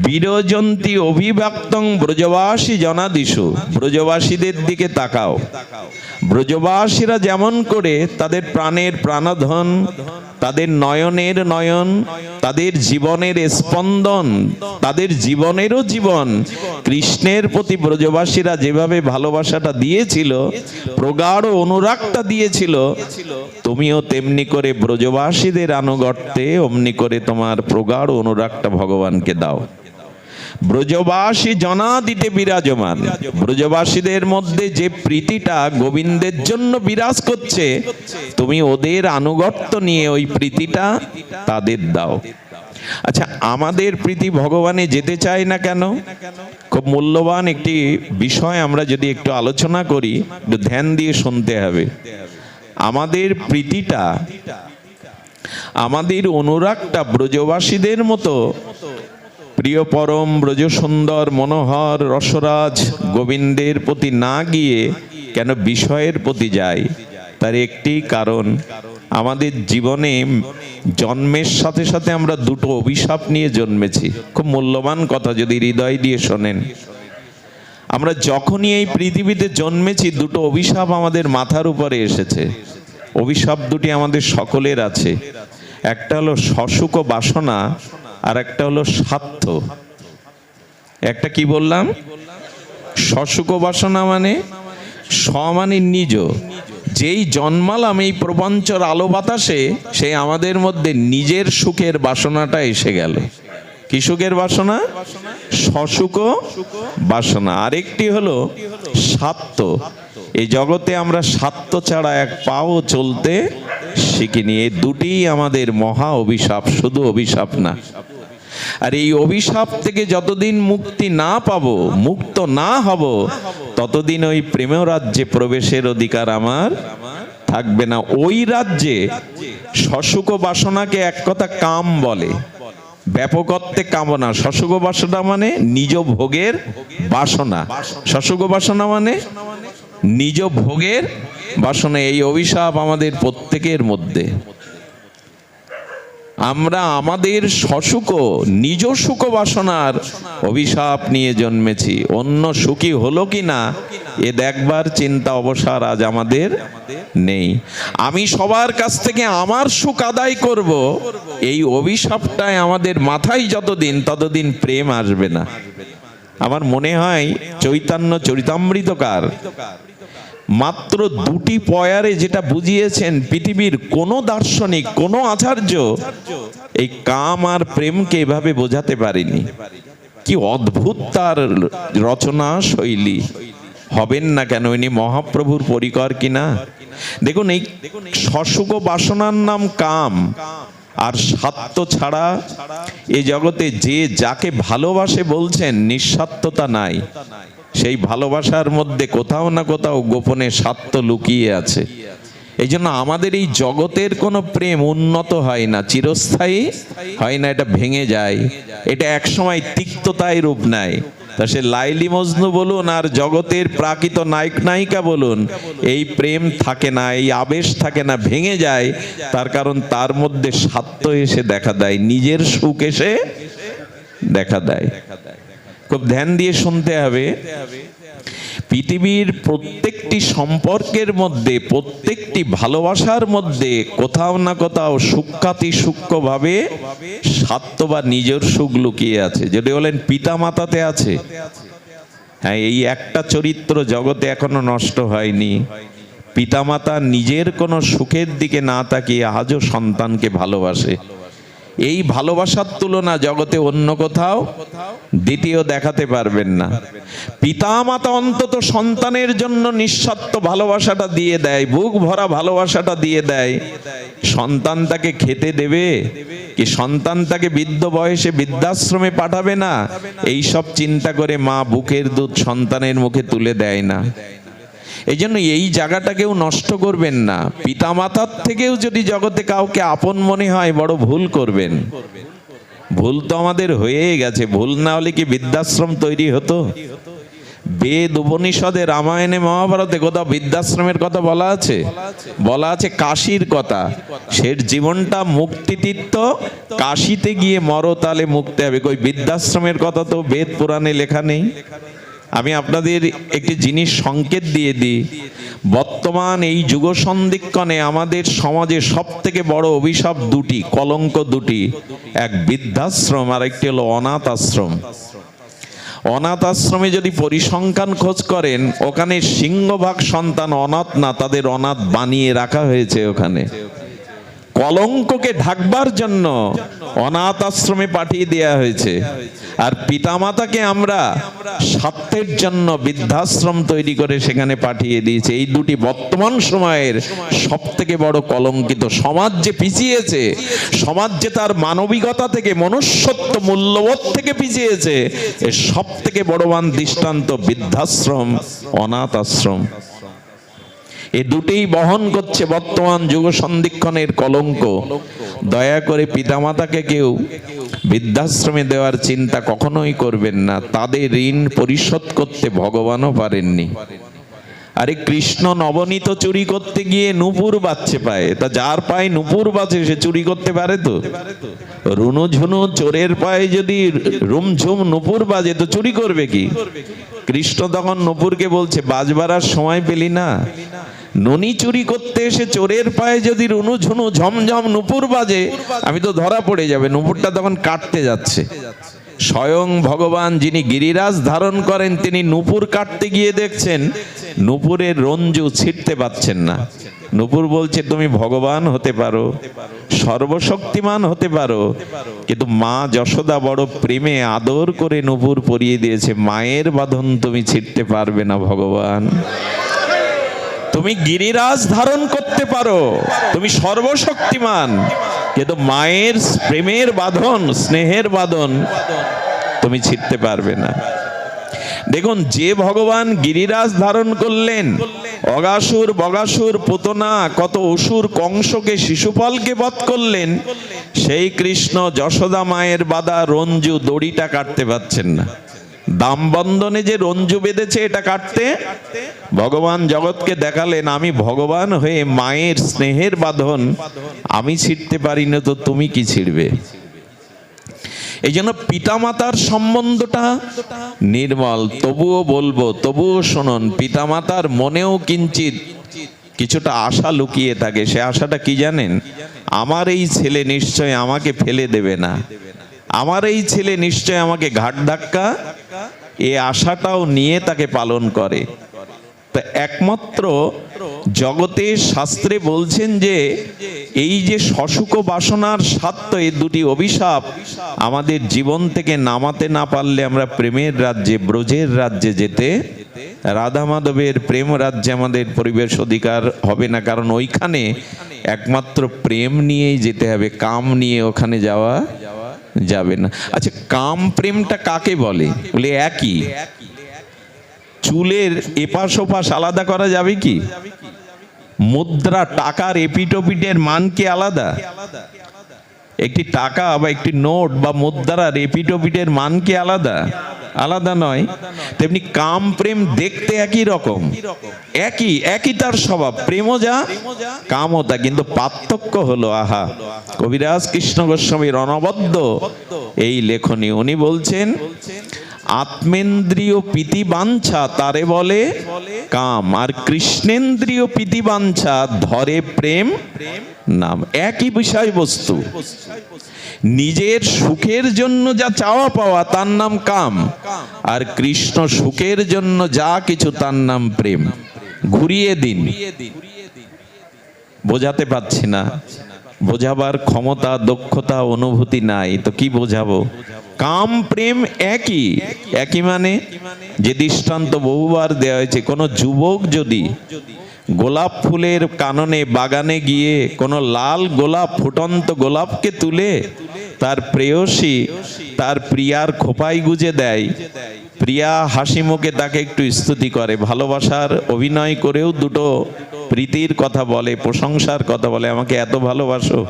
বিরজন্তী অভিব্যক্তং ব্রজবাসী জনাদিষু। ব্রজবাসীদের দিকে তাকাও। ব্রজবাসীরা যেমন করে তাদের প্রাণের প্রাণধন, তাদের নয়নের নয়ন, তাদের জীবনের স্পন্দন, তাদের জীবনেরও জীবন, কৃষ্ণের প্রতি ব্রজবাসীরা যেভাবে ভালোবাসাটা দিয়েছিল, প্রগাঢ় অনুরাগটা দিয়েছিল, তুমিও তেমনি করে ব্রজবাসীদের আনুগত্যে অমনি করে তোমার প্রগাঢ় অনুরাগটা ভগবানকে দাও। ব্রজবাসী জনাদিতে বিরাজমান। ব্রজবাসীদের মধ্যে যে প্রীতিটা গোবিন্দের জন্য বিরাজ করছে, তুমি ওদের আনুগত্য নিয়ে ওই প্রীতিটা তাদের দাও। আচ্ছা, আমাদের প্রীতি ভগবানে যেতে চায় না কেন? খুব মূল্যবান একটি বিষয়, আমরা যদি একটু আলোচনা করি, একটু ধ্যান দিয়ে শুনতে হবে। আমাদের প্রীতিটা, আমাদের অনুরাগটা ব্রজবাসীদের মতো প্রিয় পরম ব্রজ সুন্দর মনোহর রসরাজ গোবিন্দের প্রতি না গিয়ে কেন বিষয়ের প্রতি যায়? তার একটি কারণ, আমাদের জীবনে জন্মের সাথে সাথে আমরা দুটো অভিশাপ নিয়ে জন্মেছি। খুব মূল্যবান কথা, যদি হৃদয় দিয়ে শোনেন। আমরা যখনই এই পৃথিবীতে জন্মেছি, দুটো অভিশাপ আমাদের মাথার উপরে এসেছে। অভিশাপ দুটি আমাদের সকলের আছে। একটা হলো সসুখ বাসনা, আর একটা হলো স্বার্থ। একটা কি বললাম? সসুখ বাসনা মানে মানে নিজ। যেই জন্মালাম এই প্রপঞ্চর আলো বাতাসে, সেই আমাদের মধ্যে নিজের সুখের বাসনাটা এসে গেল। কি সুখের বাসনা? সসুখ বাসনা। আরেকটি হলো স্বার্থ। এই জগতে আমরা স্বার্থ ছাড়া এক পাও চলতে শিখিনি। এই দুটি আমাদের মহা অভিশাপ, শুধু অভিশাপ না। আর এই অভিশাপ থেকে যতদিন মুক্তি না পাবো, মুক্ত না হব, ততদিন ওই প্রেম রাজ্যে প্রবেশের অধিকার আমার থাকবে না। ওই রাজ্যে সসুখ বাসনাকে এক কথা কাম বলে, ব্যাপক অর্থে কামনা। সসুখ বাসনা মানে নিজ ভোগের বাসনা। সসুখ বাসনা মানে নিজ ভোগের বাসনা। এই অভিশাপ আমাদের প্রত্যেকের মধ্যে। আমরা আমাদের সসুখ নিজ সুখ বাসনার অভিশাপ নিয়ে জন্মেছি। অন্য সুখী হলো কি না এ দেখবার চিন্তা অবসর আজ আমাদের নেই। আমি সবার কাছ থেকে আমার সুখ আদায় করব, এই অভিশাপটাই আমাদের মাথায় যতদিন, ততদিন প্রেম আসবে না। আমার মনে হয় চৈতন্য চরিতামৃতকার মাত্র দুটি পয়ারে যেটা বুঝিয়েছেন, পৃথিবীর কোনো দার্শনিক, কোনো আচার্য এই কাম আর প্রেমকে এভাবে বোঝাতে পারেনি। কি অদ্ভুত তার রচনা শৈলী! হবেন না কেন? ইনি মহাপ্রভুর পরিকর কিনা। দেখুন, এই সসুখ বাসনার নাম কাম, আর স্বার্থ ছাড়া এ জগতে যে যাকে ভালোবাসে বলছেন নিঃস্বার্থতা নাই। সেই ভালোবাসার মধ্যে কোথাও না কোথাও গোপনে স্বার্থ লুকিয়ে আছে। এই জন্য আমাদের এই জগতের কোনো প্রেম উন্নত হয় না, চিরস্থায়ী হয় না, এটা ভেঙে যায়। এটা একসময় তিক্ততায় রূপ নেয়। তা সে লাইলি মজনু বলুন আর জগতের প্রাকৃত নায়ক নায়িকা বলুন, এই প্রেম থাকে না, এই আবেশ থাকে না, ভেঙে যায়। তার কারণ তার মধ্যে স্বার্থ এসে দেখা দেয়, নিজের সুখ এসে দেখা দেয়। খুব ধ্যান দিয়ে শুনতে হবে। পৃথিবীর প্রত্যেকটি সম্পর্কের মধ্যে, প্রত্যেকটি ভালোবাসার মধ্যে কোথাও না কোথাও সূক্ষ্মাতি সূক্ষ্মভাবে স্বার্থ বা নিজের সুখ লুকিয়ে আছে। যদি বলেন পিতা মাতাতে আছে, হ্যাঁ, এই একটা চরিত্র জগতে এখনো নষ্ট হয়নি। পিতামাতা নিজের কোনো সুখের দিকে না তাকিয়ে আজও সন্তানকে ভালোবাসে। এই ভালোবাসার তুলনা জগতে অন্য কোথাও দ্বিতীয় দেখাতে পারবেন না। পিতামাতা অন্তত সন্তানের জন্য নিঃস্বার্থ ভালোবাসাটা দিয়ে দেয়, বুক ভরা ভালোবাসাটা দিয়ে দেয়। সন্তান তাকে খেতে দেবে কি, সন্তান তাকে বৃদ্ধ বয়সে বৃদ্ধাশ্রমে পাঠাবে না, এই সব চিন্তা করে মা বুকের দুধ সন্তানের মুখে তুলে দেয় না। এই জন্য এই জায়গাটা কেউ নষ্ট করবেন না। পিতামাতার থেকেও যদি জগতে কাউকে আপন মনে হয়, বড় ভুল করবেন। ভুল তো আমাদের হয়েই গেছে। ভুল না হলে কি বৃদ্ধাশ্রম তৈরি হতো? বেদ উপনিষদে রামায়ণে মহাভারতে কোথাও বৃদ্ধাশ্রমের কথা বলা আছে? বলা আছে কাশীর কথা। শের জীবনটা মুক্তিতীর্থ, কাশীতে গিয়ে মরো তালে মুক্তি হবে। কই বৃদ্ধাশ্রমের কথা তো বেদ পুরাণে লেখা নেই। আমি আপনাদের একটি জিনিস সংকেত দিয়ে দিই। বর্তমান এই যুগ সন্ধিক্ষণে আমাদের সমাজে সব থেকে বড় অভিশাপ দুটি, কলঙ্ক দুটি। এক বৃদ্ধাশ্রম, আর একটি হলো অনাথ আশ্রম। অনাথ আশ্রমে যদি পরিসংখ্যান খোঁজ করেন, ওখানে সিংহভাগ সন্তান অনাথ না, তাদের অনাথ বানিয়ে রাখা হয়েছে ওখানে। কলঙ্ককে ঢাকবার জন্য অনাথ আশ্রমে পাঠিয়ে দেওয়া হয়েছে। আর পিতামাতাকে আমরা স্বার্থের জন্য বৃদ্ধাশ্রম তৈরি করে সেখানে পাঠিয়ে দিয়েছে। এই দুটি বর্তমান সময়ের সব থেকে বড় কলঙ্কিত। সমাজ যে পিছিয়েছে, সমাজ যে তার মানবিকতা থেকে, মনুষ্যত্ব মূল্যবোধ থেকে পিছিয়েছে, এর সব থেকে বড়বান দৃষ্টান্ত বৃদ্ধাশ্রম, অনাথ আশ্রম। এই দুটেই বহন করছে বর্তমান যুগ সন্ধিক্ষণের কলঙ্ক। দয়া করে পিতামাতাকে কেউ বৃদ্ধাশ্রমে দেওয়ার চিন্তা কখনোই করবেন না। তাদের ঋণ পরিশোধ করতে ভগবানও পারেননি। আরে কৃষ্ণ নবনীত চুরি করতে গিয়ে নূপুর বাজছে পায়ে, তা যার পায়ে নূপুর বাজে সে চুরি করতে পারে? তো রুনু ঝুনু চোরের পায়ে যদি রুমঝুম নূপুর বাজে তো চুরি করবে কি? কৃষ্ণ তখন নূপুরকে বলছে, বাজবার আর সময় পেলি না? ননি চুরি করতে এসে চোরের পায়ে যদি রুনু ঝুনু ঝমঝম নূপুর বাজে, আমি তো ধরা পড়ে যাবে। নূপুরটা তখন কাটতে যাচ্ছে। স্বয়ং ভগবান যিনি গিরিরাজ ধারণ করেন, তিনি নূপুর কাটতে গিয়ে দেখছেন নূপুরের রঞ্জু ছিটতে পাচ্ছেন না। নূপুর বলছে, তুমি ভগবান হতে পারো, সর্বশক্তিমান হতে পারো, কিন্তু মা যশোদা বড় প্রেমে আদর করে নূপুর পরিয়ে দিয়েছে। মায়ের বাঁধন তুমি ছিটতে পারবে না ভগবান। তুমি গিরিরাজ ধারণ করতে পারো, তুমি সর্বশক্তিমান, কিন্তু মায়ের প্রেমের বাঁধন, স্নেহের বাঁধন তুমি ছিটতে পারবে না। দেখুন, যে ভগবান গিরিরাজ ধারণ করলেন, অগাসুর বগাসুর পুতনা কত অসুর কংসকে শিশুপালকে বধ করলেন, সেই কৃষ্ণ যশোদা মায়ের বাঁধা রঞ্জু দড়িটা কাটতে পারছেন না। দাম বন্ধনে যে রঞ্জু বেঁধেছে এটা কাটতে ভগবান জগৎকে দেখালেন, আমি ভগবান হয়ে মায়ের স্নেহের বাঁধন আমি ছিঁড়তে পারি না, তো তুমি কি ছিঁড়বে? এই জন্য পিতামাতার সম্বন্ধটা নির্মল। তবুও বলবো, তবুও শুনুন, পিতামাতার মনেও কিঞ্চিত কিছুটা আশা লুকিয়ে থাকে। সে আশাটা কি জানেন? আমার এই ছেলে নিশ্চয় আমাকে ফেলে দেবে না, আমার এই ছেলে নিশ্চয় আমাকে ঘাট ধাক্কা, এই আশাটাও নিয়ে তাকে পালন করে। তো একমাত্র জগতের শাস্ত্রে বলছেন যে এই যে শশুক বাসনার স্বার্থ, এই দুটি অভিশাপ আমাদের জীবন থেকে নামাতে না পারলে আমরা প্রেমের রাজ্যে, ব্রজের রাজ্যে যেতে, রাধা মাধবের প্রেম রাজ্যে আমাদের পরিবেশ অধিকার হবে না। কারণ ওইখানে একমাত্র প্রেম নিয়েই যেতে হবে, কাম নিয়ে ওখানে যাওয়া যাবে না। আচ্ছা, কাম প্রেমটা কাকে বলে? বলে একই। চুলের এপাশ ওপাশ আলাদা করা যাবে কি? মুদ্রা, টাকার এপিটোপিটের মান কি আলাদা? একটি টাকা বা একটি নোট বা মুদ্রার এপিটোপিটের মান কি আলাদা? আলাদা নয়। তেমনি কাম প্রেম দেখতে একই রকম, একই তার স্বভাব। প্রেমও যা, কামও তা, কিন্তু পার্থক্য হলো, আহা, কবিরাজ কৃষ্ণ গোস্বামীর অনবদ্য এই লেখনী। উনি বলছেন, আত্মেন্দ্রিয় প্রীতিবাঞ্ছা তারে বলে কাম, আর কৃষ্ণেন্দ্রিয় প্রীতিবাঞ্ছা ধরে প্রেম নাম। একই বিষয়বস্তু। নিজের সুখের জন্য যা চাওয়া পাওয়া তার নাম কাম, আর কৃষ্ণ সুখের জন্য যা কিছু তার নাম প্রেম। ঘুরিয়ে দিন। বোঝাতে পারছি না, বোঝাবার ক্ষমতা, দক্ষতা, অনুভূতি নাই, তো কি বোঝাবো? কাম প্রেম একই মানে যে দৃষ্টান্ত বহুবার দেওয়া হয়েছে, কোনো যুবক যদি গোলাপ ফুলের কাননে বাগানে গিয়ে কোনো লাল গোলাপ, ফুটন্ত গোলাপকে তুলে তার প্রেয়সী তার প্রিয়ার খোপায় গুজে দেয়, প্রিয়া হাসি মুখে তাকে একটু স্তুতি করে, ভালোবাসার অভিনয় করেও দুটো প্রীতির কথা বলে, প্রশংসার কথা বলে, আমাকে এত ভালোবাসো।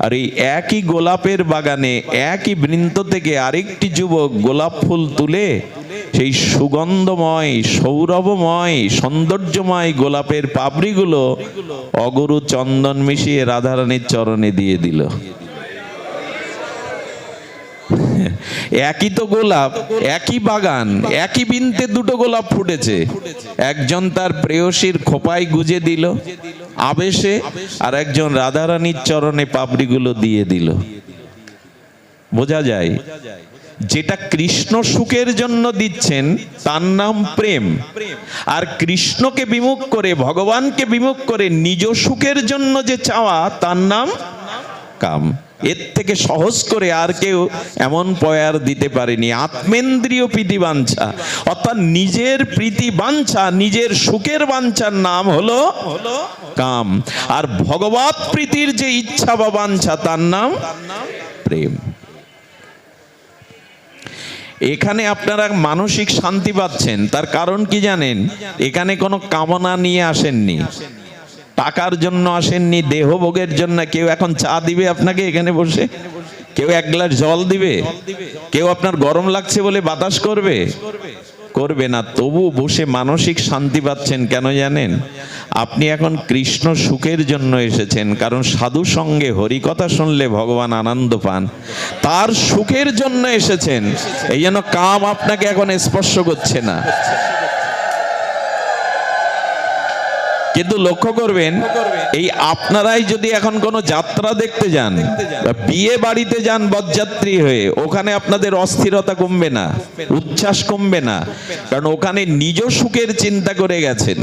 আর এই একই গোলাপের বাগানে একই বৃন্ত থেকে আরেকটি যুবক গোলাপ ফুল তুলে সেই সুগন্ধময়, সৌরভময়, সৌন্দর্যময় গোলাপের পাপড়িগুলো অগরু চন্দন মিশিয়ে রাধারানীর চরণে দিয়ে দিল। একই তো গোলাপ, একই বাগান, একই বৃন্তে দুটো গোলাপ ফুটেছে। একজন তার প্রেয়সীর খোপায় গুজে দিল আবেশে, আর একজন রাধারানীর চরণে পাপড়িগুলো দিয়ে দিল। বোঝা যায় যেটা কৃষ্ণ সুখের জন্য দিচ্ছেন তার নাম প্রেম, আর কৃষ্ণকে বিমুখ করে, ভগবানকে বিমুখ করে নিজ সুখের জন্য যে চাওয়া তার নাম কাম। এর থেকে সহজ করে আর কেউ এমন পয়ার দিতে পারেনি। আত্মেন্দ্রিয় প্রীতি বাঞ্ছা, অর্থাৎ নিজের প্রীতি বাঞ্ছা, নিজের সুখের বাঞ্ছার নাম হলো কাম, আর ভগবৎ প্রীতির যে ইচ্ছা বা বাঞ্ছা তার নাম প্রেম। এখানে আপনারা মানসিক শান্তি পাচ্ছেন, তার কারণ কি জানেন? এখানে কোনো কামনা নিয়ে আসেননি, টাকার জন্য আসেননি, দেহভোগের জন্য। কেউ এখন চা দিবে আপনাকে এখানে বসে? কেউ এক গ্লাস জল দিবে? কেউ আপনার গরম লাগছে বলে বাতাস করবে? করবে না। তবু বসে মানসিক শান্তি পাচ্ছেন কেন জানেন? আপনি এখন কৃষ্ণ সুখের জন্য এসেছেন, কারণ সাধু সঙ্গে হরিকথা শুনলে ভগবান আনন্দ পান, তার সুখের জন্য এসেছেন। এই জন্য কাম আপনাকে এখন স্পর্শ করছে না। কিন্তু লক্ষ্য করবেন, এই আপনারাই যদি এখন কোনো যাত্রা দেখতে যান, বিয়ে বাড়িতে যান বরযাত্রী হয়ে, ওখানে আপনাদের অস্থিরতা কমবে না, উচ্ছ্বাস কমবে না, কারণ ওখানে নিজ সুখের চিন্তা করে গেছেন।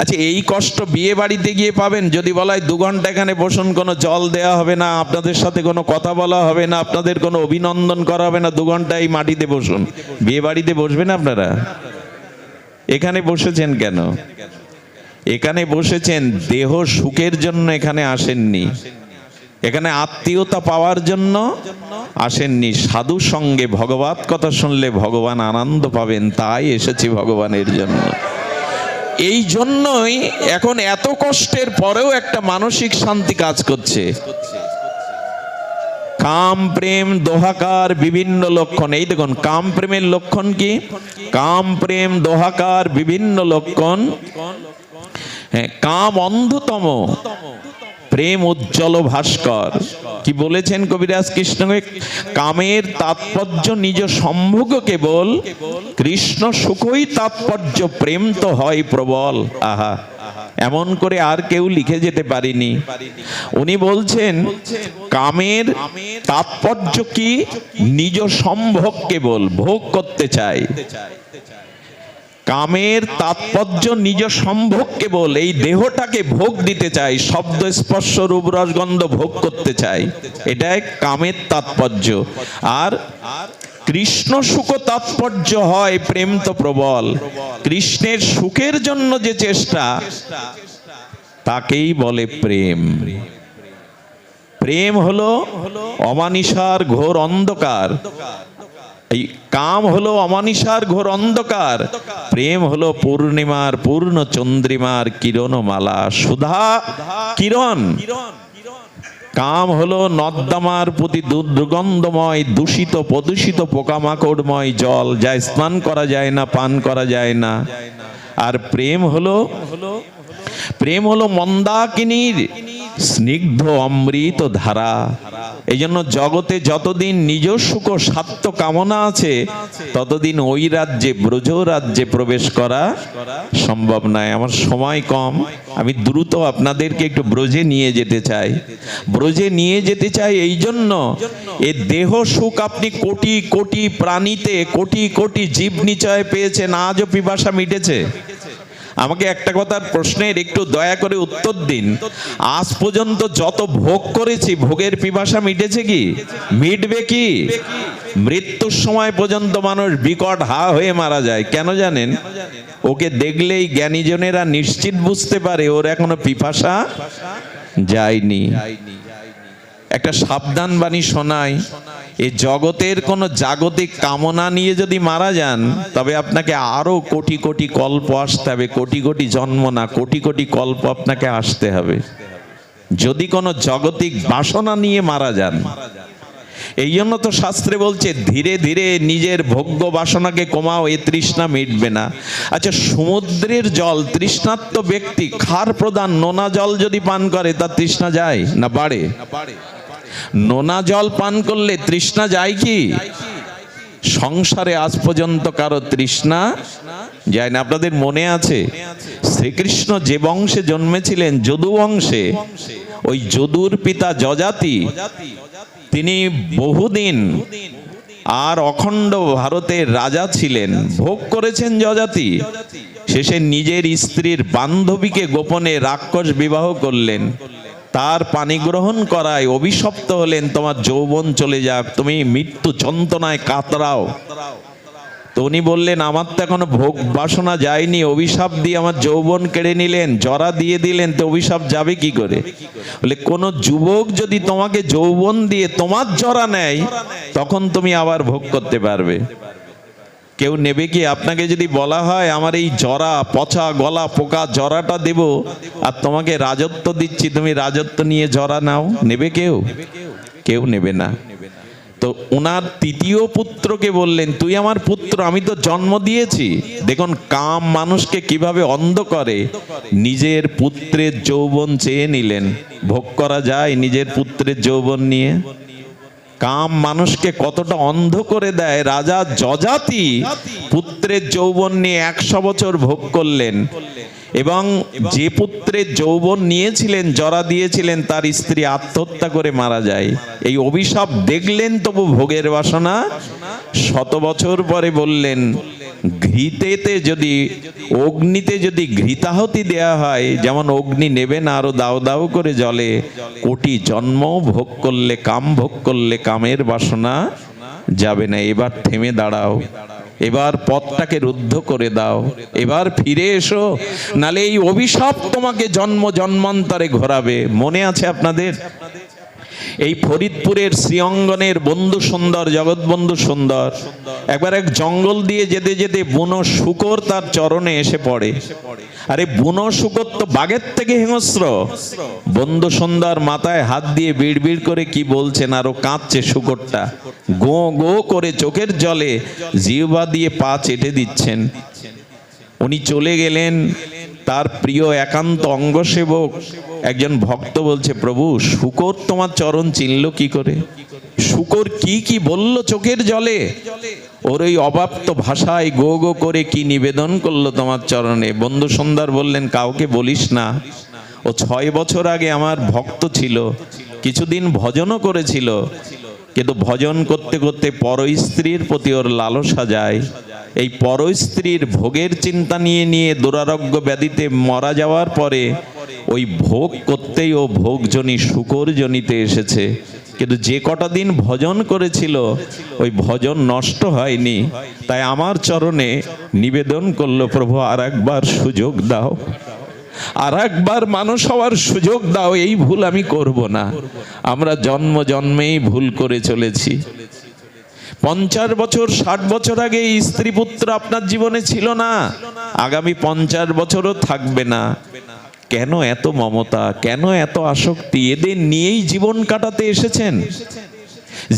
আচ্ছা, এই কষ্ট বিয়ে বাড়িতে গিয়ে পাবেন যদি বলা হয় 2 ঘন্টা এখানে বসুন, কোনো জল দেওয়া হবে না, আপনাদের সাথে কোনো কথা বলা হবে না, আপনাদের কোনো অভিনন্দন করা হবে না, 2 ঘন্টা এই মাটিতে বসুন। বিয়ে বাড়িতে বসবেন আপনারা? এখানে বসেছেন কেন? এখানে বসেছেন দেহ সুখের জন্য, এখানে আসেননি। এখানে আত্মীয়তা পাওয়ার জন্য আসেননি। সাধু সঙ্গে ভগবত কথা শুনলে ভগবান আনন্দ পাবেন, তাই এসেছি ভগবানের জন্য। এই জন্যই এখন এত কষ্টের পরেও একটা মানসিক শান্তি কাজ করছে। কাম প্রেম দোহাকার বিভিন্ন লক্ষণ। এই দেখুন, কাম প্রেমের লক্ষণ কি? কাম প্রেম দোহাকার বিভিন্ন লক্ষণ। কাম অন্ধতম, প্রেম উজ্জ্বল ভাস্কর। কি বলেছেন কবিরাজ কৃষ্ণকে? কামের তাৎপর্য নিজ সম্ভোগ কেবল, কৃষ্ণ সুখই তাৎপর্য, প্রেম তো হয় প্রবল। আহা, এমন করে আর কেউ লিখে যেতে পারিনি। উনি বলছেন কামের তাৎপর্য কি? নিজ সম্ভোগ কেবল, ভোগ করতে চাই। কামের তাৎপর্য নিজ সম্ভোগ কেবল, এই দেহটাকে ভোগ দিতে চাই, শব্দ স্পর্শ রূপ রস গন্ধ ভোগ করতে চাই, এটাই কামের তাৎপর্য। আর কৃষ্ণ সুখ তাৎপর্য হয় প্রেম তো প্রবল। কৃষ্ণের সুখের জন্য যে চেষ্টা তাকেই বলে প্রেম। প্রেম হলো অমানিসার ঘোর অন্ধকার, এই কাম হলো অমানিসার ঘোর অন্ধকার, প্রেম হলো পূর্ণিমার পূর্ণ চন্দ্রিমার কিরণমালা, সুধা কিরণ। কাম হলো নর্দমার প্রতি দুর্গন্ধময় দূষিত প্রদূষিত পোকামাকড়ময় জল, যা স্নান করা যায় না, পান করা যায় না। আর প্রেম হলো মন্দাকিনীর স্নিগ্ধ অমৃত ধারা। এই জন্য জগতে যতদিন নিজ সুখ স্বার্থ কামনা আছে, ততদিন ওই রাজ্যে, ব্রজ রাজ্যে প্রবেশ করা সম্ভব নয়। আমার সময় কম, আমি দ্রুত আপনাদেরকে একটু ব্রজে নিয়ে যেতে চাই। ব্রজে নিয়ে যেতে চাই এই জন্য, এ দেহ সুখ আপনি কোটি কোটি প্রাণীতে, কোটি কোটি জীব নিচয় পেয়েছেন, আজও পিপাসা মিটেছে? আমাকে একটা কথার প্রশ্নের একটু দয়া করে উত্তর দিন। আজ পর্যন্ত যত ভোগ করেছি, ভোগের পিপাসা মিটেছে কি? মিটবে কি? মৃত্যুর সময় পর্যন্ত মানুষ বিকট হা হয়ে মারা যায়। কেন জানেন? ওকে দেখলেই জ্ঞানীজনেরা নিশ্চিত বুঝতে পারে ওর এখনো পিপাসা যায়নি। একটা সাবধান বাণী শোনায়, এই জগতের কোনো জাগতিক কামনা নিয়ে যদি মারা যান, তবে আপনাকে আরো কোটি কোটি কল্প আসতে হবে, কোটি কোটি জন্ম না, কোটি কোটি কল্প আপনাকে আসতে হবে যদি কোনো জাগতিক বাসনা নিয়ে মারা যান। এই জন্য তো শাস্ত্রে বলছে ধীরে ধীরে নিজের ভোগ্য বাসনাকে কমাও, এ তৃষ্ণা মিটবে না। আচ্ছা, সমুদ্রের জল তৃষ্ণার্ত ব্যক্তি খার প্রদান নোনা জল যদি পান করে, তার তৃষ্ণা যায় না বাড়ে? নোনা জল পান করলে তৃষ্ণা যায় কি? সংসারে আজ পর্যন্ত কারো তৃষ্ণা যায় না। আপনাদের মনে আছে শ্রীকৃষ্ণ যে বংশে জন্মেছিলেন, যদু বংশে, ওই যদুর পিতা যজাতি তিনি বহুদিন আর অখণ্ড ভারতের রাজা ছিলেন, ভোগ করেছেন যযাতি। শেষে নিজের স্ত্রীর বান্ধবীকে গোপনে রাক্ষস বিবাহ করলেন, তার পানি গ্রহণ করায় অভিশপ্ত হলেন, তোমার যৌবন চলে যাক, তুমি মৃত্যু যন্ত্রণায় কাতরাও। তো উনি বললেন, আমার তো এখনো ভোগ বাসনা যায়নি, অভিশাপ দিয়ে আমার যৌবন কেড়ে নিলেন, জরা দিয়ে দিলেন, তো অভিশাপ যাবে কি করে? বলে, কোন যুবক যদি তোমাকে যৌবন দিয়ে তোমার জরা নেয়, তখন তুমি আবার ভোগ করতে পারবে। কেউ নেবে কি? আপনাকে যদি বলা হয় আমার এই জরা, পচা গলা পোকা জরাটা দেব, আর তোমাকে রাজত্ব দিচ্ছি, তুমি রাজত্ব নিয়ে জরা নাও, নেবে কেউ? কেউ নেবে না। তো ওনার তৃতীয় পুত্রকে বললেন, তুই আমার পুত্র, আমি তো জন্ম দিয়েছি। দেখুন কাম মানুষকে কিভাবে অন্ধ করে। নিজের পুত্রের যৌবন চেয়ে নিলেন। ভোগ করা যায় নিজের পুত্রের যৌবন নিয়ে? কাম মানুষকে কতটা অন্ধ করে দেয়। রাজা যযাতি পুত্রের যৌবন নিয়ে 100 বছর ভোগ করলেন, এবং যে পুত্রের যৌবন নিয়েছিলেন, জরা দিয়েছিলেন, তার স্ত্রী আত্মহত্যা করে মারা যায়। এই অভিশাপ দেখলেন, তবু ভোগের বাসনা। 100 বছর পরে বললেন, ঘৃতেতে যদি, অগ্নিতে যদি ঘৃতাহতি দেয়া হয়, যেমন অগ্নি নেবে না, আরো দাও দাও করে জ্বলে, কোটি জন্ম ভোগ করলে, কাম ভোগ করলে কামের বাসনা যাবে না। এবার থেমে দাঁড়াও, এবার পথটাকে রুদ্ধ করে দাও, এবার ফিরে এসো, নালে এই অভিশাপ তোমাকে জন্ম জন্মান্তরে ঘোরাবে। মনে আছে আপনাদের? এই ফরিদপুরের শ্রীঅঙ্গনের বন্ধু সুন্দর, জগৎবন্ধু সুন্দর, একবার এক জঙ্গল দিয়ে যেতে যেতে বুনো শূকর তার চরণে এসে পড়ে। আরে বুনো শূকর তো বাঘের থেকে হিংস্র। বন্ধু সুন্দর মাথায় হাত দিয়ে বিড়বিড় করে কি বলছেন, আরো কাঁদছে শূকরটা, গো গো করে চোখের জলে জিহ্বা দিয়ে পা চেটে দিচ্ছেন। উনি চলে গেলেন। তার প্রিয় একান্ত অঙ্গসেবক একজন ভক্ত বলছে, প্রভু শূকর তোমার চরণ চিনল কি করে? শূকর কি কি বলল চোখের জলে? ওর ওই অবাপ্ত ভাষায় গো গো করে কি নিবেদন করলো তোমার চরণে? বন্ধু সুন্দর বললেন, কাউকে বলিস না, ও 6 বছর আগে আমার ভক্ত ছিল, কিছুদিন ভজনও করেছিল, কিন্তু ভজন করতে করতে পর স্ত্রীর প্রতি ওর লালসা যায়। এই পর স্ত্রীর ভোগের চিন্তা নিয়ে নিয়ে দুরারোগ্য ব্যাধিতে মারা যাওয়ার পরে ওই ভোগ করতেই ও ভোগজনী শূকর জনিতে এসেছে। কিন্তু যে কটা দিন ভজন করেছিল, ওই ভজন নষ্ট হয়নি। তাই আমার চরণে নিবেদন করলো, প্রভু আর একবার সুযোগ দাও, আর একবার মানুষ হওয়ার সুযোগ দাও, এই ভুল আমি করব না। আমরা জন্ম জন্মেই ভুল করে চলেছি। 50 বছর 60 বছর আগে স্ত্রী পুত্র আপনার জীবনে ছিল না, আগামী 50 বছরও থাকবে না। কেন এত মমতা, কেন এত আসক্তি? এদের নিয়েই জীবন কাটাতে এসেছেন।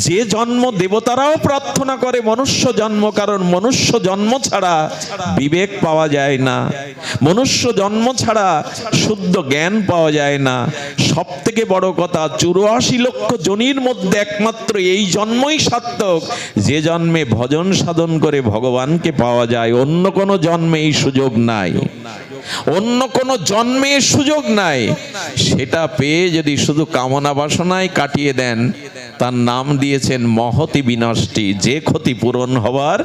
যে জন্ম দেবতারাও প্রার্থনা করে মনুষ্য জন্ম, কারণ মনুষ্য জন্ম ছাড়া বিবেক পাওয়া যায় না, মনুষ্য জন্ম ছাড়া শুদ্ধ জ্ঞান পাওয়া যায় না। সব থেকে বড় কথা, 84 লক্ষ জনির মধ্যে একমাত্র এই জন্মই সার্থক, যে জন্মে ভজন সাধন করে ভগবানকে পাওয়া যায়। অন্য কোনো জন্মে এই সুযোগ নাই, অন্য কোনো জন্মে সুযোগ নাই। সেটা পেয়ে যদি শুধু কামনা বাসনায় কাটিয়ে দেন, তার নাম দিয়েছেন মহতি বিনষ্টি। যে ক্ষতি পূরণ হওয়ার,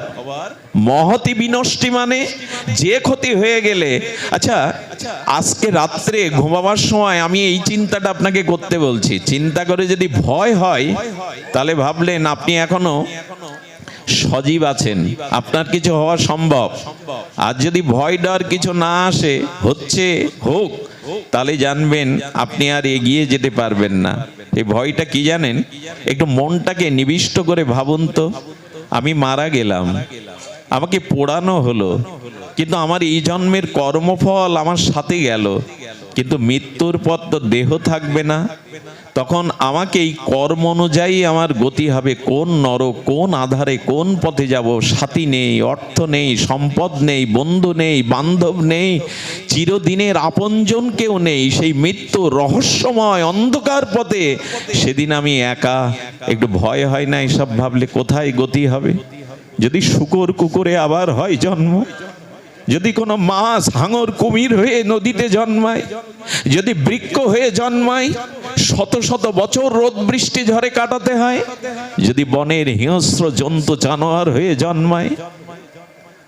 মহতি বিনষ্টি মানে যে ক্ষতি হয়ে গেলে। আচ্ছা, আজকে রাত্রে ঘুমাবার সময় আমি এই চিন্তাটা আপনাকে করতে বলছি। চিন্তা করে যদি ভয় হয়, তাহলে ভাবলেন আপনি এখনো সজীব আছেন, আপনার কিছু হওয়া সম্ভব। আর যদি ভয় ডর কিছু না আসে, হচ্ছে হোক, তাহলে জানবেন আপনি আর এগিয়ে যেতে পারবেন না। এই ভয়টা কি জানেন? একটু মনটাকে নিবিষ্ট করে ভাবুন তো, আমি মারা গেলাম, আমাকে পোড়ানো হলো, কিন্তু আমার এই জন্মের কর্মফল আমার সাথে গেল, কিন্তু মৃত্যুর পর তো দেহ থাকবে না। তখন আমাকে এই কর্ম অনুযায়ী আমার গতি হবে। কোন নরক, কোন আধারে, কোন পথে যাব? সাথী নেই, অর্থ নেই, সম্পদ নেই, বন্ধু নেই, বান্ধব নেই, চিরদিনের আপনজন কেউ নেই। সেই মৃত্যু রহস্যময় অন্ধকার পথে সেদিন আমি একা। একটু ভয় হয় না এসব ভাবলে? কোথায় গতি হবে? যদি শূকর কুকুরে আবার হয় জন্ম, যদি কোনো মাছ হাঙর কুমির হয়ে নদীতে জন্মায়, যদি বৃক্ষ হয়ে জন্মায়, শত শত বছর রোদ বৃষ্টি ঝড়ে কাটাতে হয়, যদি বনের হিংস্র জন্তু জানোয়ার হয়ে জন্মায়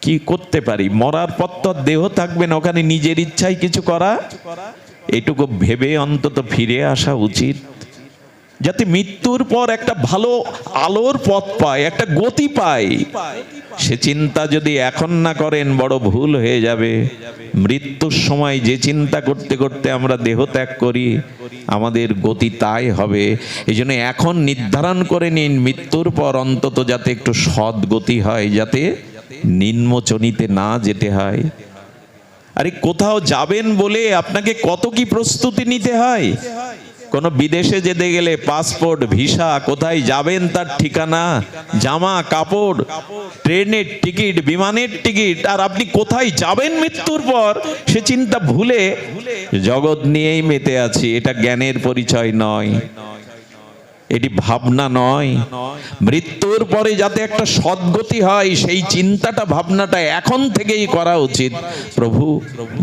কি করতে পারি? মরার পর তো দেহ থাকবে না, ওখানে নিজের ইচ্ছায় কিছু করা, এটুকু ভেবে অন্তত ফিরে আসা উচিত, যাতে মৃত্যুর পর একটা ভালো আলোর পথ পায়, একটা গতি পায়। সে চিন্তা যদি এখন না করেন বড় ভুল হয়ে যাবে। মৃত্যুর সময় যে চিন্তা করতে করতে আমরা দেহ ত্যাগ করি, আমাদের গতি তাই হবে। এই জন্য এখন নির্ধারণ করে নিন মৃত্যুর পর অন্তত যাতে একটু সৎ গতি হয়, যাতে নিম্নচনিতে না যেতে হয়। আরে কোথাও যাবেন বলে আপনাকে কত কি প্রস্তুতি নিতে হয়। কোনো বিদেশে যেতে গেলে পাসপোর্ট, ভিসা, কোথায় যাবেন তার ঠিকানা, জামা কাপড়, ট্রেনের টিকিট, বিমানের টিকিট, আর আপনি কোথায় যাবেন মৃত্যুর পর সে চিন্তা ভুলে জগৎ নিয়েই মেতে আছি। এটা জ্ঞানের পরিচয় নয়, এটি ভাবনা নয়। মৃত্যুর পরে যাতে একটা সদ্গতি হয় সেই চিন্তাটা, ভাবনাটা এখন থেকেই করা উচিত। প্রভু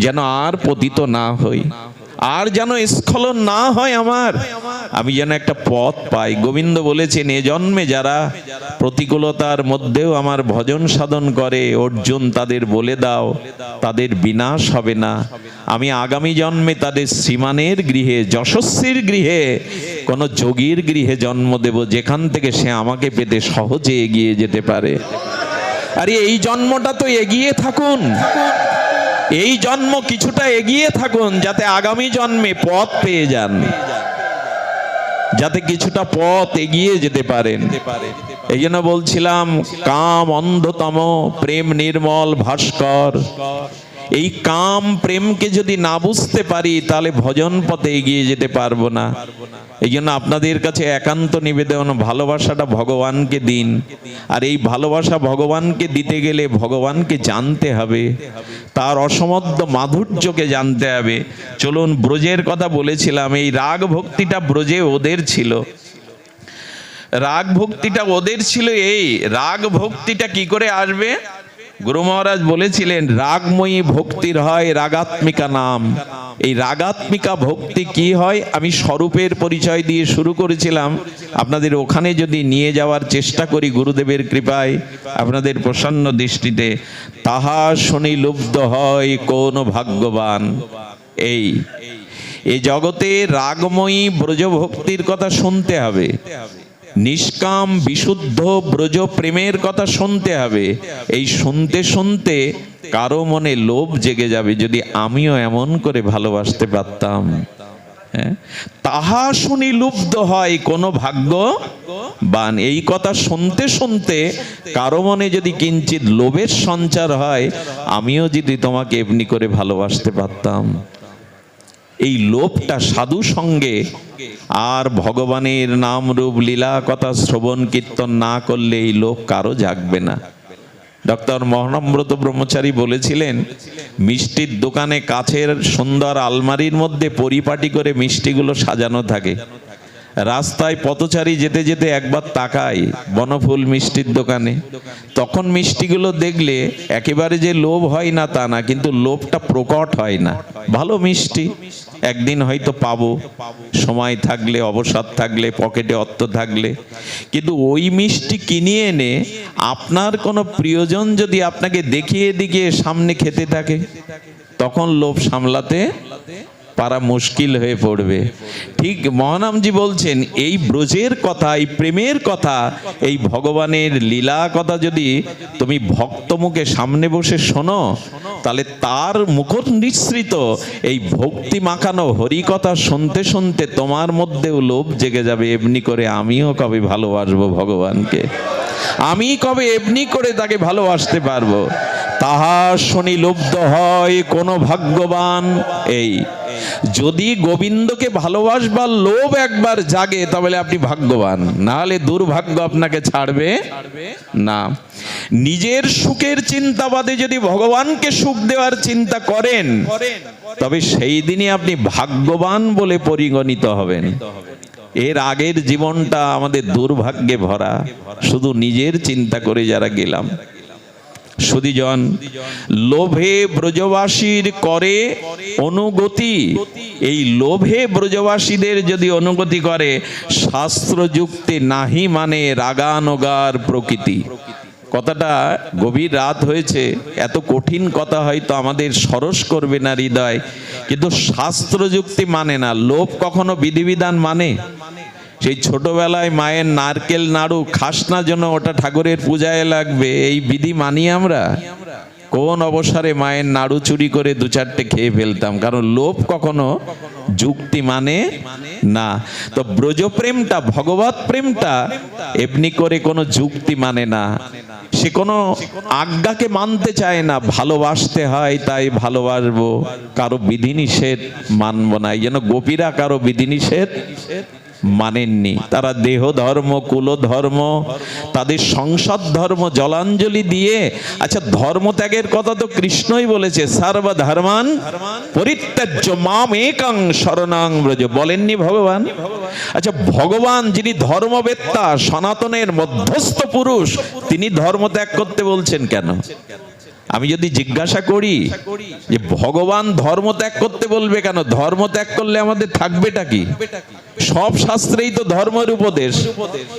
যেন আর পতিত না হই, আর যেন স্খলন না হয় আমার, আমি যেন একটা পথ পাই। গোবিন্দ বলেছেন, এ জন্মে যারা প্রতিকূলতার মধ্যেও আমার ভজন সাধন করে অর্জুন তাদের বলে দাও তাদের বিনাশ হবে না। আমি আগামী জন্মে তাদের শ্রীমানের গৃহে, যশস্বীর গৃহে, কোন যোগীর গৃহে জন্ম দেব, যেখান থেকে সে আমাকে পেতে সহজে এগিয়ে যেতে পারে। আরে এই জন্মটা তো এগিয়ে থাকুন, এই জন্ম কিছুটা এগিয়ে থাকুন, যাতে আগামী জন্মে পথ পেয়ে যান, যাতে কিছুটা পথ এগিয়ে যেতে পারেন। এই জন্য বলছিলাম, কাম অন্ধতম, প্রেম নির্মল ভাস্কর। এই কাম প্রেমকে যদি না বুঝতে পারি তাহলে ভজন পথে এগিয়ে যেতে পারবো না। এই জন্য আপনাদের কাছে একান্ত নিবেদন, ভালোবাসাটা ভগবানকে দিন। আর এই ভালোবাসা ভগবানকে দিতে গেলে ভগবানকে জানতে হবে, তার অসমদ্ধ মাধুর্যকে জানতে হবে। চলুন, ব্রজের কথা বলেছিলাম, এই রাগ ভক্তিটা ব্রজে ওদের ছিল। রাগ ভক্তিটা ওদের ছিল। এই রাগ ভক্তিটা কি করে আসবে? গুরু মহারাজ বলেছিলেন, রাগময়ী ভক্তির হয় রাগাত্মিকা নাম। এই রাগাত্মিকা ভক্তি কি হয়? আমি স্বরূপের পরিচয় দিয়ে শুরু করেছিলাম, আপনাদের ওখানে যদি নিয়ে যাওয়ার চেষ্টা করি গুরুদেবের কৃপায়, আপনাদের প্রসন্ন দৃষ্টিতে, তাহা শুনি লুব্ধ হয় কোন ভাগ্যবান। এই জগতে রাগময়ী ব্রজ ভক্তির কথা শুনতে হবে, নিষ্কাম বিশুদ্ধ ব্রজ প্রেমের কথা শুনতে হবে। এই শুনতে শুনতে কারো মনে লোভ জেগে যাবে, যদি আমিও এমন করে ভালোবাসতে পারতাম। তাহা শুনি লুব্ধ হয় কোন ভাগ্যবান। এই কথা শুনতে শুনতে কারো মনে যদি কিঞ্চিত লোভের সঞ্চার হয়, আমিও যদি তোমাকে এমনি করে ভালোবাসতে পারতাম। এই লোভটা সাধু সঙ্গে আর ভগবানের নাম রূপ লীলা কথা শ্রবণ কীর্তন না করলে এই লোভ কারো জাগবে না। ডক্টর মহানম্রত ব্রহ্মচারী বলেছিলেন, মিষ্টির দোকানে কাছের সুন্দর আলমারির মধ্যে পরিপাটি করে মিষ্টিগুলো সাজানো থাকে। রাস্তায় পথচারী যেতে যেতে একবার তাকায় বনফুল মিষ্টির দোকানে, তখন মিষ্টিগুলো দেখলে একেবারে যে লোভ হয় না তা না, কিন্তু লোভটা প্রকট হয় না। ভালো মিষ্টি, একদিন হয়তো পাবো, সময় থাকলে, অবসর থাকলে, পকেটে অর্থ থাকলে। কিন্তু ওই মিষ্টি কিনে এনে আপনার কোনো প্রিয়জন যদি আপনাকে দেখিয়ে দেখিয়ে সামনে খেতে থাকে, তখন লোভ সামলাতে পারা মুশকিল হয়ে পড়বে। ঠিক মহানামজি বলছেন, এই ব্রজের কথা, এই প্রেমের কথা, এই ভগবানের লীলা কথা যদি তুমি ভক্ত মুখে সামনে বসে শোনো, তাহলে তার মুখ নিঃসৃত এই ভক্তি মাখানো হরি কথা শুনতে শুনতে তোমার মধ্যেও লোভ জেগে যাবে। এমনি করে আমিও কবে ভালোবাসবো ভগবানকে, আমি কবে এমনি করে তাকে ভালোবাসতে পারবো। তাহা শুনি লুব্ধ হয় কোন ভাগ্যবান। এই যদি গোবিন্দকে ভালোবাসবার লোভ একবার জাগে, তাহলে আপনি ভাগ্যবান, না হলে দুর্ভাগ্য আপনাকে ছাড়বে না। নিজের সুখের চিন্তা বাদে যদি ভগবানকে সুখ দেওয়ার চিন্তা করেন, তবে সেই দিনই আপনি ভাগ্যবান বলে পরিগণিত হবেন। এর আগের জীবনটা আমাদের দুর্ভাগ্যে ভরা, শুধু নিজের চিন্তা করে যারা গেলাম। সুধীজন, লোভে ব্রজবাসীর করে অনুগতি। এই লোভে ব্রজবাসীদের যদি অনুগতি করে, শাস্ত্র যুক্তি নাহি মানে রাগানুগার প্রকৃতি। কথাটা গভীর রাত হয়েছে, এত কঠিন কথা হয়তো আমাদের সরস করবে না হৃদয়, কিন্তু শাস্ত্র যুক্তি মানে না। লোভ কখনো বিধিবিধান মানে? সেই ছোটবেলায় মায়ের নারকেল নাড়ু খাস না জন্য ওটা ঠাকুরের পূজায় লাগবে, এই বিধি মানি আমরা? কোন অবসরে মায়ের নাড়ু চুরি করে দু চারটে খেয়ে ফেলতাম, কারণ লোভ কখনো যুক্তি মানে না। তো ব্রজপ্রেমটা, ভগবত প্রেমটা এমনি করে কোনো যুক্তি মানে না। সে কোনো আজ্ঞাকে মানতে চায় না, ভালোবাসতে হয় তাই ভালোবাসবো, কারো বিধিনিষেধ মানবো না। এই জন্য গোপীরা কারো বিধিনিষেধ মানেননি। তারা দেহ ধর্ম, কুল ধর্ম, তাদের সংসদ ধর্ম জলাঞ্জলি দিয়ে, আচ্ছা ধর্ম ত্যাগের কথা তো কৃষ্ণই বলেছে, সর্বধর্মান পরিত্যাজ্য মাম একং শরণং ব্রজ, বলেননি ভগবান? আচ্ছা ভগবান যিনি ধর্মবেত্তা, সনাতনের মধ্যস্থ পুরুষ, তিনি ধর্ম ত্যাগ করতে বলছেন কেন? আমি যদি জিজ্ঞাসা করি যে ভগবান ধর্ম ত্যাগ করতে বলবে কেন, ধর্ম ত্যাগ করলে আমাদের থাকবেটা কি? সব শাস্ত্রেই তো ধর্মের উপদেশ,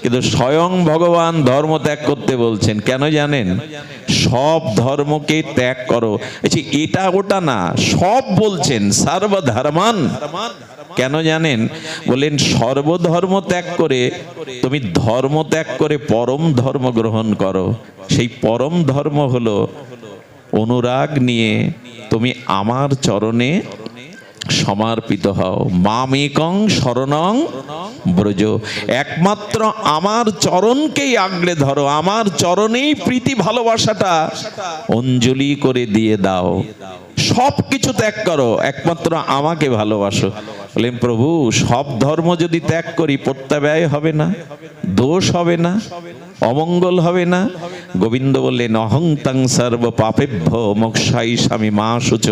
কিন্তু স্বয়ং ভগবান ধর্ম ত্যাগ করতে বলছেন কেন জানেন? সব ধর্মকে ত্যাগ করো। এটা ওটা না, সব বলছেন সর্বধর্মান। কেন জানেন? বলেন সর্বধর্ম ত্যাগ করে তুমি ধর্ম ত্যাগ করে পরম ধর্ম গ্রহণ করো। সেই পরম ধর্ম হলো অনুরাগ নিয়ে তুমি আমার চরণে সমর্পিত হও। মামেকং শরণং ব্রজ, একমাত্র আমার চরণকেই আগলে ধরো, আমার চরণেই প্রীতি ভালোবাসাটা অঞ্জলি করে দিয়ে দাও। সব কিছু ত্যাগ করো, একমাত্র আমাকে ভালোবাসো। বলেন প্রভু সব ধর্ম যদি ত্যাগ করি প্রত্যাব্যয় হবে না, দোষ হবে না, অমঙ্গল হবে না? গোবিন্দ বললেন অহং তং সর্ব পাপেভ্য মোক্ষায়িষ্যামি মা শুচ,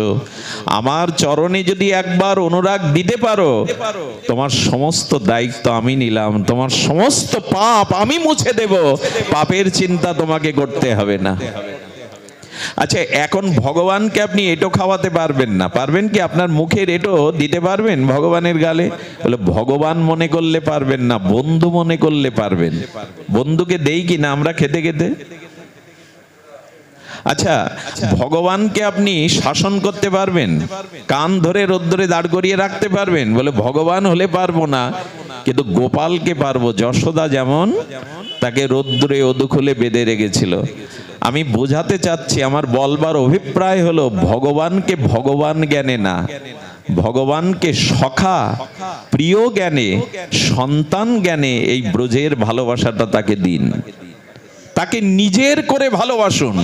আমার চরণে যদি একবার অনুরাগ দিতে পারো, তোমার সমস্ত দায়িত্ব আমি নিলাম, তোমার সমস্ত পাপ আমি মুছে দেব, পাপের চিন্তা তোমাকে করতে হবে না। আচ্ছা এখন ভগবানকে আপনি এটো খাওয়াতে পারবেন না, পারবেন কি? আপনার মুখের এটো দিতে পারবেন ভগবানের গালে? বলে ভগবান মনে করলে পারবেন না, বন্ধু মনে করলে পারবেন। বন্ধুকে দেই কি না আমরা খেতে খেতে? আচ্ছা ভগবানকে আপনি শাসন করতে পারবেন? কান ধরে রোদ্দুরে দাঁড় করিয়ে রাখতে পারবেন? বলে ভগবান হলে পারবো না, কিন্তু গোপালকে পারবো। যশোদা যেমন তাকে রোদ্দুরে অদুখুলে বেঁধে রেখেছিল। আমি বোঝাতে চাচ্ছি, আমার বলবার অভিপ্রায় হলো ভগবানকে ভগবান জ্ঞানে না, ভগবানকে সখা প্রিয় জ্ঞানে, সন্তান জ্ঞানে এই ব্রজের ভালোবাসাটা তাকে দিন, তাকে নিজের করে ভালোবাসুন।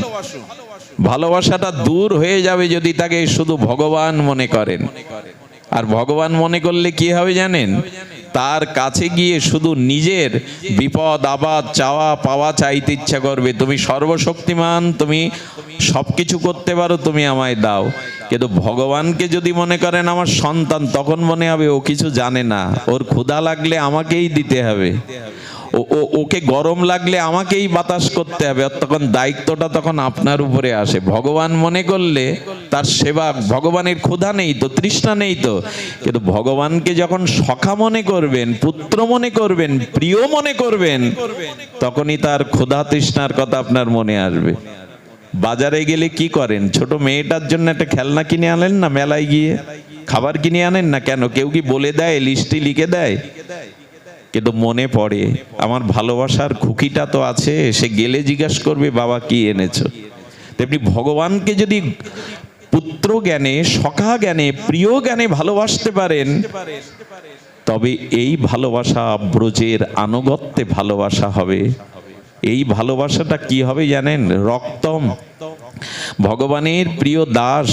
ভালোবাসাটা দূর হয়ে যাবে যদি তাকে শুধু ভগবান মনে করেন। আর ভগবান মনে করলে কি হবে জানেন? তার কাছে গিয়ে শুধু নিজের বিপদ আপদ চাওয়া পাওয়া চাইতে ইচ্ছা করবে। তুমি সর্বশক্তিমান, তুমি সবকিছু করতে পারো, তুমি আমায় দাও। কিন্তু ভগবানকে যদি মনে করেন আমার সন্তান, তখন মনে হবে ও কিছু জানে না, ওর ক্ষুধা লাগলে আমাকেই দিতে হবে, ওকে গরম লাগলে আমাকেই বাতাস করতে হবে, তখন দায়িত্বটা তখন আপনার উপরে আসে। ভগবান মনে করলে তার সেবা, ভগবানের ক্ষুধা নেই তো, তৃষ্ণা নেই তো, কিন্তু ভগবানকে যখন সখা মনে করবেন, পুত্র মনে করবেন, প্রিয় মনে করবেন, তখনই তার ক্ষুধা তৃষ্ণার কথা আপনার মনে আসবে। বাজারে গেলে কি করেন? ছোট মেয়েটার জন্য একটা খেলনা কিনে আনেন না? মেলায় গিয়ে খাবার কিনে আনেন না কেন? কেউ কি বলে দেয়, লিস্টে লিখে দেয়? কিন্তু মনে পড়ে আমার ভালোবাসার খুকিটা তো আছে, সে গেলে জিজ্ঞাসা করবে বাবা কি এনেছো। তেমনি ভগবানকে যদি পুত্র জ্ঞানে, সখা জ্ঞানে, প্রিয় জ্ঞানে ভালোবাসতে পারেন, তবে এই ভালোবাসা ব্রজের আনুগত্যে ভালোবাসা হবে। এই ভালোবাসাটা কি হবে জানেন? রক্তম। ভগবানের প্রিয় দাস,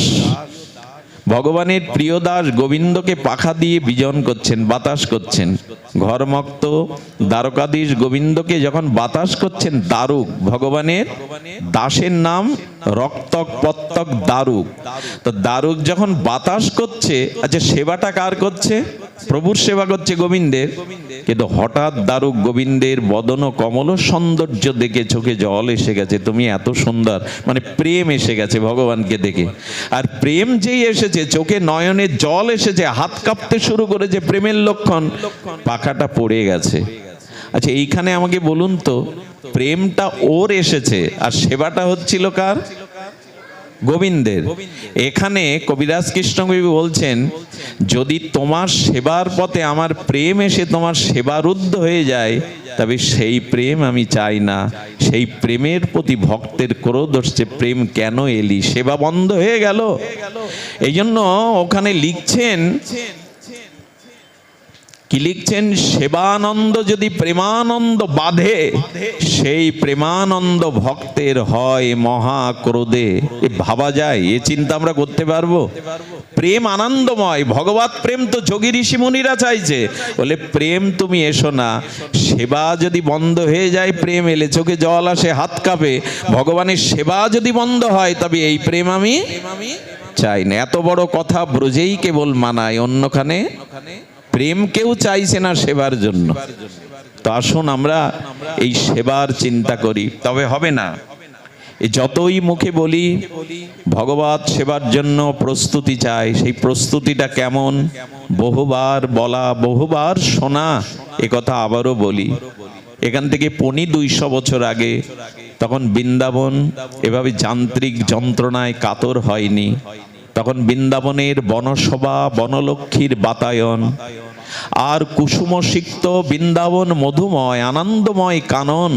ভগবানের প্রিয় দাস গোবিন্দকে পাখা দিয়ে বিজন করছেন, বাতাস করছেন। ঘরমক্ত দ্বারকাধীশ গোবিন্দকে যখন বাতাস করছেন, দারুক, ভগবানের দাসের নাম রক্তক পত্তক দারুক। তো দারুক যখন বাতাস করছে, আচ্ছা সেবাটা কার করছে? প্রভুর সেবা করছে গোবিন্দের, কিন্তু হঠাৎ দারুক গোবিন্দের বদন কমল সৌন্দর্য দেখে চোখে জল এসে গেছে। তুমি এত সুন্দর, মানে প্রেম এসে গেছে ভগবানকে দেখে। আর প্রেম যেই এসেছে, চোখে নয়নে জল এসেছে, হাত কাঁপতে শুরু করেছে, প্রেমের লক্ষণ, পাখাটা পড়ে গেছে। আচ্ছা, এইখানে আমাকে বলুন তো, প্রেমটা ওর এসেছে আর সেবাটা হচ্ছিল কার? গোবিন্দের। এখানে কবিরাজ কৃষ্ণকবি বলছেন, যদি তোমার সেবার পথে আমার প্রেম এসে তোমার সেবারুদ্ধ হয়ে যায়, তবে সেই প্রেম আমি চাই না। সেই প্রেমের প্রতি ভক্তের ক্রোধ হচ্ছে, প্রেম কেন এলি, সেবা বন্ধ হয়ে গেল। এই জন্য ওখানে লিখছেন, কি লিখছেন? সেবানন্দ যদি প্রেমানন্দ বাঁধে, সেই প্রেমানন্দ ভক্তের হয় মহাক্রোধে। এ ভাবা যায়? এ চিন্তা আমরা করতে পারবো? প্রেম আনন্দময়, ভগবত প্রেম তো যোগী ঋষি মুনিরা চাইছে। বলে প্রেম তুমি এসো না, সেবা যদি বন্ধ হয়ে যায়, প্রেম এলে চোখে জল আসে, হাত কাঁপে। ভগবানের সেবা যদি বন্ধ হয়, তবে এই প্রেম আমি চাই না। এত বড় কথা ব্রজেই কেবল মানায়, অন্যখানে প্রেম কেউ চাইছে না সেবার জন্য। তো আসুন আমরা এই সেবার চিন্তা করি, তবে হবে না। যতই মুখে বলি ভগবত সেবার জন্য প্রস্তুতি চাই, সেই প্রস্তুতিটা কেমন? বহুবার বলা, বহুবার শোনা, এ কথা আবারও বলি। এখান থেকে 200 বছর আগে, তখন বৃন্দাবন এভাবে যান্ত্রিক যন্ত্রণায় কাতর হয়নি। তখন বৃন্দাবনের বনসভা, বনলক্ষ্মীর বাতায়ন, আর কুসুমসিক্ত বৃন্দাবন মধুময় আনন্দময় কানন।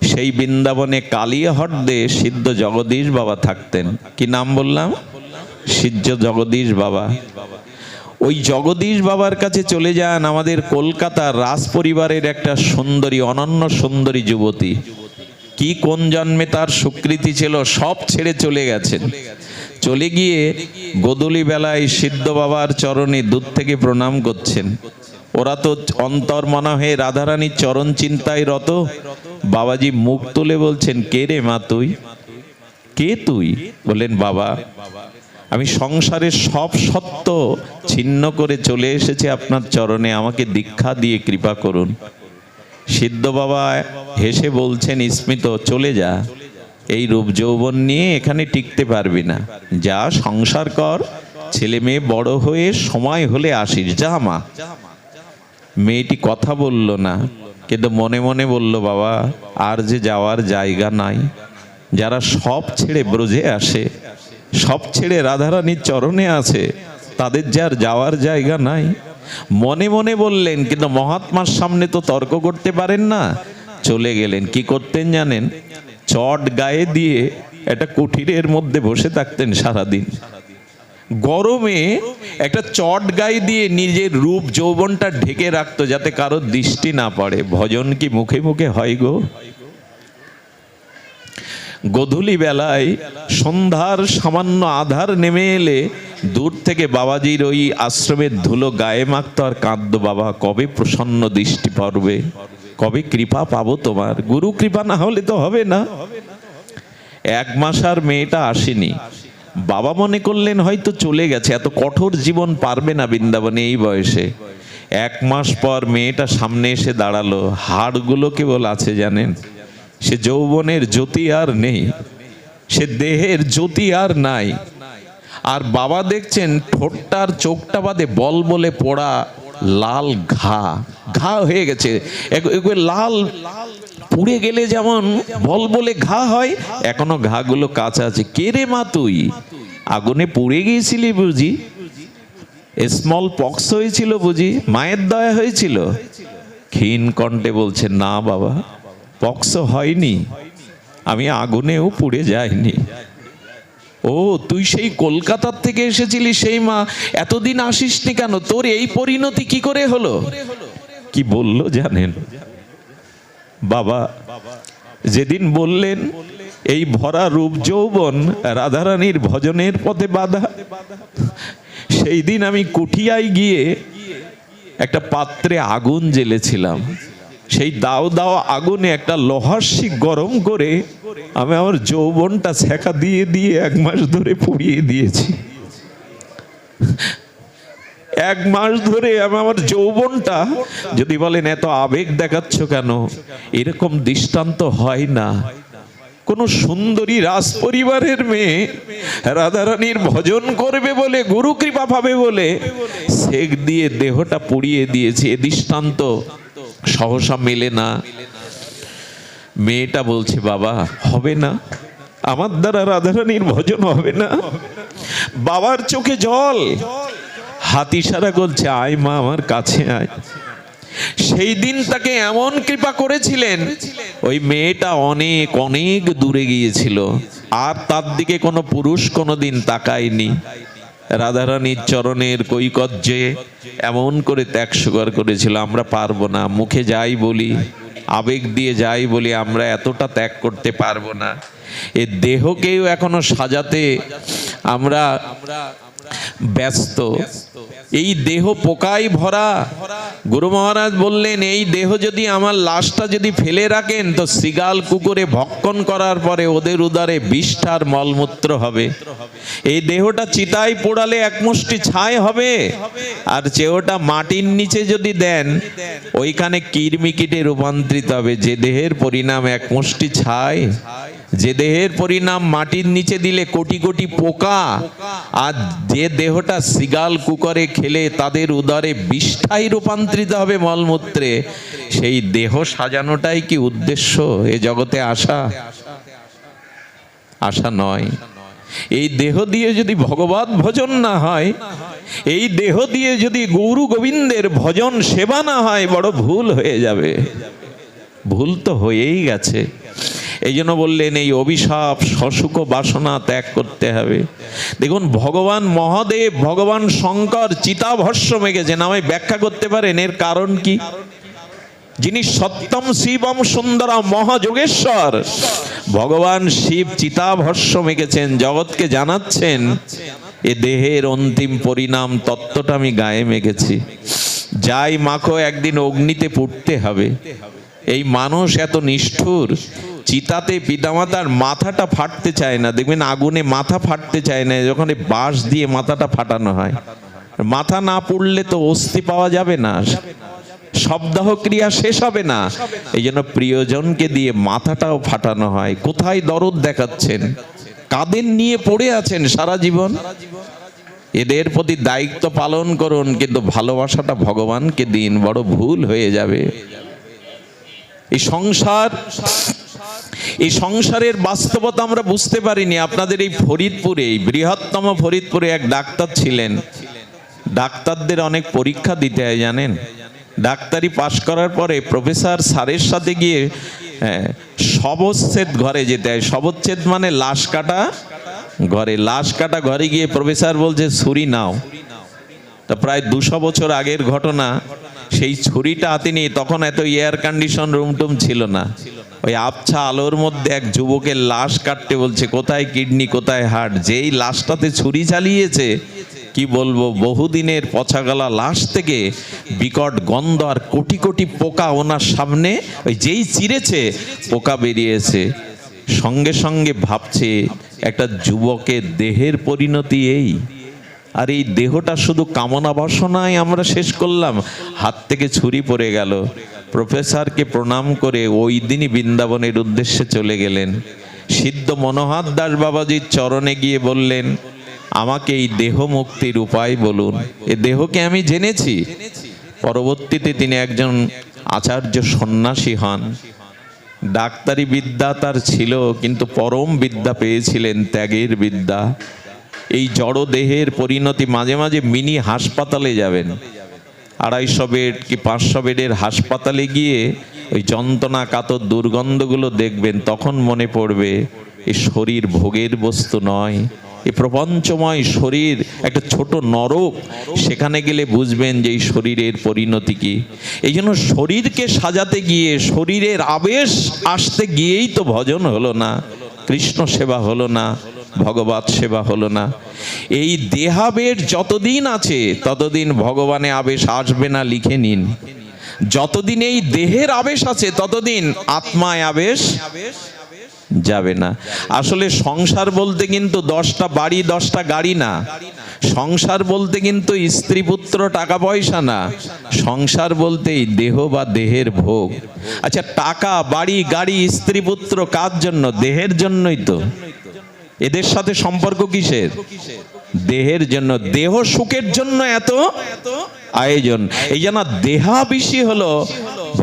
সেই বৃন্দাবনে কালিয়াহট্টে সিদ্ধ জগদীশ বাবা থাকতেন। কি নাম বললাম? সিদ্ধ জগদীশ বাবা। ওই জগদীশ বাবার কাছে চলে যান আমাদের কলকাতার রাজ পরিবারের একটা সুন্দরী, অনন্য সুন্দরী যুবতী। কি কোন জন্মে তার সুকৃতি ছিল, সব ছেড়ে চলে গেছেন। চলে গিয়ে গোধূলি বেলায় সিদ্ধ বাবার চরণে দূর থেকে প্রণাম করছেন। ওরা তো অন্তর্মনা হয়ে রাধারানীর চরণ চিন্তায় রত। বাবাজি মুখ তুলে বলছেন, কে রে মা তুই? কে তুই? বললেন, বাবা আমি সংসারের সব সত্য ছিন্ন করে চলে এসেছি আপনার চরণে, আমাকে দীক্ষা দিয়ে কৃপা করুন। সিদ্ধ বাবা হেসে বলছেন, স্মিত, চলে যা, এই রূপ যৌবন নিয়ে এখানে টিকতে পারবি না, যা সংসার কর, ছেলে মেয়ে বড় হয়ে সময় হলে আসিস, যা মা। মেয়েটি কথা বলল না, কিন্তু মনে মনে বলল, বাবা আর যে যাওয়ার জায়গা নাই। যারা সব ছেড়ে ব্রজে আসে, সব ছেড়ে রাধারানীর চরণে আছে, তাদের যে আর যাওয়ার জায়গা নাই। মনে মনে বললেন, কিন্তু মহাত্মার সামনে তো তর্ক করতে পারেন না। চলে গেলেন। কি করতেন জানেন? চট গায়ে দিয়ে একটা কুঠিরের মধ্যে বসে থাকতেন সারাদিন। গরমে একটা চট গায়ে দিয়ে নিজের রূপ যৌবনটা ঢেকে রাখতো, যাতে কারো দৃষ্টি না পড়ে। ভজন কি মুখে মুখে হয় গো? গোধূলি বেলায় সন্ধ্যার সামান্য আধার নেমে এলে দূর থেকে বাবাজির ওই আশ্রমের ধুলো গায়ে মাখতো আর কাঁদতো, বাবা কবে প্রসন্ন দৃষ্টি পড়বে, কবে কৃপা পাবো তোমার, গুরু কৃপা না হলে তো হবে না। 1 মাস আর মেয়েটা আসেনি। বাবা মনে করলেন হয়তো চলে গেছে, এত কঠোর জীবন পারবে না বৃন্দাবনে এই বয়সে। 1 মাস পর মেয়েটা সামনে এসে দাঁড়ালো। হাড়গুলো কেবল আছে জানেন, সে যৌবনের জ্যোতি আর নেই, সে দেহের জ্যোতি আর নাই। আর বাবা দেখছেন ঠোঁটটার চোখটা বাদে বল বলে পোড়া লাল ঘা, ঘা হয়ে গেছে। লাল পুড়ে গেলে যেমন বল বলে ঘা হয়, এখনো ঘাগুলো কাঁচা আছে। কে রে মা তুই? আগুনে পুড়ে গিয়েছিলি বুঝি? স্মল পক্স হয়েছিল বুঝি? মায়ের দয়া হয়েছিল? ক্ষীণ কণ্ঠে বলছে, না বাবা, পক্স হয়নি, আমি আগুনেও পুড়ে যাইনি। ও তুই সেই কলকাতার থেকে এসেছিলি, সেই মা, এতদিন আসিসনি কেন? তোর এই পরিণতি কি করে হলো? কি বলল জানেন? বাবা যেদিন বললেন এই ভরা রূপ যৌবন রাধারানীর ভজনের পথে বাধা, সেই দিন আমি কুঠিয়ায় গিয়ে একটা পাত্রে আগুন জ্বেলেছিলাম। সেই দাও দাও আগুনে একটা লোহার শিক গরম করে আমি আমার যৌবনটা ছেঁকা দিয়ে দিয়ে 1 মাস ধরে পুড়িয়ে দিয়েছি। 1 মাস ধরে আমার যৌবনটা, যদি বলেন এত আবেগ দেখাচ্ছ কেন, এরকম দৃষ্টান্ত হয় না। কোন সুন্দরী রাজ পরিবারের মেয়ে রাধারানীর ভজন করবে বলে, গুরু কৃপা পাবে বলে সেক দিয়ে দেহটা পুড়িয়ে দিয়েছে, এ দৃষ্টান্ত সহসা মেলে না। মেয়েটা বলছে, বাবা হবে না, আমার দ্বারা রাধারানীর ভজন হবে না। বাবার চোখে জল, হাত ইশারা করছে, আয় মা আমার কাছে আয়। সেই দিন তাকে এমন কৃপা করেছিলেন, ওই মেয়েটা অনেক অনেক দূরে গিয়েছিল, আর তার দিকে কোনো পুরুষ কোনোদিন তাকায়নি। রাধারানীর চরণের কৈকর্যে এমন করে ত্যাগ স্বীকার করেছিল, আমরা পারবো না, মুখে যাই বলি, আবেগ দিয়ে যাই বলি, আমরা এতটা ত্যাগ করতে পারবো না। এ দেহকেও এখনো সাজাতে আমরা ব্যস্ত। এই দেহ পোকায় ভরা। গুরু মহারাজ বললেন, এই দেহ যদি আমার লাশটা যদি ফেলে রাখেন, তো শৃগাল কুকুরে ভক্ষণ করার পরে ওদের উদরে বিষ্ঠার মলমূত্র হবে। এই দেহটা চিতায় পোড়ালে এক মুষ্টি ছাই হবে, আর চেওটা মাটির নিচে যদি দেন, ওইখানে কীটমিকিটে রূপান্তরিত হবে। যে দেহের পরিণাম এক মুষ্টি ছাই, যে দেহের পরিণাম মাটির নিচে দিলে কোটি কোটি পোকা, আর যে দেহটা শৃগাল কুকুরে খেলে তাদের উদরে বিষ্ঠায় রূপান্তরিত হবে মলমূত্রে, সেই দেহ সাজানোটাই কি উদ্দেশ্য এ জগতে আসা? আশা নয়। এই দেহ দিয়ে যদি ভগবত ভজন না হয়, এই দেহ দিয়ে যদি গৌর গোবিন্দের ভজন সেবা না হয়, বড় ভুল হয়ে যাবে। ভুল তো হয়েই গেছে। এই জন্য বললেন, এই অভিশাপ সসুখ বাসনা ত্যাগ করতে হবে। দেখুন, ভগবান মহাদেব, ভগবান শঙ্কর চিতাভস্য মেখেছেন। আমায় ব্যাখ্যা করতে পারেন এর কারণ কি? যিনি সত্যম শিবম সুন্দরম মহাযোগেশ্বর, ভগবান শিব চিতাভস্য মেখেছেন, জগৎকে জানাচ্ছেন এ দেহের অন্তিম পরিণাম তত্ত্বটা আমি গায়ে মেখেছি। যাই মাখো, একদিন অগ্নিতে পুড়তে হবে। এই মানুষ এত নিষ্ঠুর, চিতাতে পিতামাতার মাথাটা ফাটতে চায় না। দেখবেন আগুনে মাথা ফাটতে চায় না, যখন বাঁশ দিয়ে মাথাটা ফাটানো হয়। মাথা না পুড়লে তো অস্থি পাওয়া যাবে না, শবদাহ ক্রিয়া শেষ হবে না। এই জন্য প্রিয়জনকে দিয়ে মাথাটাও ফাটানো হয়। কোথায় দরদ দেখাচ্ছেন, কাদের নিয়ে পড়ে আছেন সারা জীবন? এদের প্রতি দায়িত্ব পালন করুন, কিন্তু ভালোবাসাটা ভগবানকে দিন, বড় ভুল হয়ে যাবে। এই সংসারের বাস্তবতা আমরা বুঝতে পারিনি। আপনাদের এই ফরিদপুরে, এই বৃহত্তম ফরিদপুরে এক ডাক্তার ছিলেন। ডাক্তারদের অনেক পরীক্ষা দিতে হয় জানেন। ডাক্তারি পাশ করার পরে প্রফেসর স্যারের সাথে গিয়ে শবচ্ছেদ ঘরে যেতে হয়। শবচ্ছেদ মানে লাশ কাটা ঘরে। লাশ কাটা ঘরে গিয়ে প্রফেসর বলছে, ছুরি নাও। তা প্রায় 200 বছর আগের ঘটনা। সেই ছুরিটা হাতে নিয়ে, তখন এত এয়ার কন্ডিশন রুমটুম ছিল না, ওই আবছা আলোর মধ্যে এক যুবকের লাশ কাটতে বলছে। কোথায় কিডনি, কোথায় হার্ট। যেই লাশটাতে ছুরি চালিয়েছে, কি বলবো, বহুদিনের পচাগলা লাশ থেকে বিকট গন্ধ আর কোটি কোটি পোকা ওনার সামনে। ওই যেই চিরেছে, পোকা বেরিয়েছে। সঙ্গে সঙ্গে ভাবছে, একটা যুবকের দেহের পরিণতি এই। আর এই দেহটা শুধু কামনা বাসনায় আমরা শেষ করলাম। হাত থেকে ছুরি পড়ে গেল। প্রফেসরকে প্রণাম করে ওই দিনই বৃন্দাবনের উদ্দেশ্যে চলে গেলেন। সিদ্ধ মনোহর দাস বাবাজির চরণে গিয়ে বললেন, আমাকে এই দেহ মুক্তির উপায় বলুন। এ দেহকে আমি জেনেছি। পরবর্তীতে তিনি একজন আচার্য সন্ন্যাসী হন। ডাক্তারি বিদ্যা তার ছিল, কিন্তু পরম বিদ্যা পেয়েছিলেন, ত্যাগের বিদ্যা। এই জড় দেহের পরিণতি, মাঝে মাঝে মিনি হাসপাতালে যাবেন, 250 বেড কি 500 বেডের হাসপাতালে গিয়ে ওই যন্ত্রণা কাতর দুর্গন্ধগুলো দেখবেন। তখন মনে পড়বে, এই শরীর ভোগের বস্তু নয়, এই প্রপঞ্চময় শরীর একটা ছোট নরক। সেখানে গেলে বুঝবেন যে এই শরীরের পরিণতি কি। এই জন্য শরীরকে সাজাতে গিয়ে, শরীরের আবেশ আসতে গিয়েই তো ভজন হলো না, কৃষ্ণ সেবা হলো না, ভগবত সেবা হলো না। এই দেহাবেশ যতদিন আছে, ততদিন ভগবানে আবেশ আসবে না, লিখে নিন। যতদিন এই দেহের আবেশ আছে, ততদিন আত্মায় আবেশ যাবে না। আসলে সংসার বলতে কিন্তু 10টা বাড়ি 10টা গাড়ি না, সংসার বলতে কিন্তু স্ত্রী পুত্র টাকা পয়সা না, সংসার বলতেই দেহ বা দেহের ভোগ। আচ্ছা, টাকা বাড়ি গাড়ি স্ত্রী পুত্র কার জন্য? দেহের জন্যই তো। এদের সাথে সম্পর্ক কিসের? দেহের জন্য। দেহ সুখের জন্য এত আয়োজন। এই জন্য দেহাবেশী হলো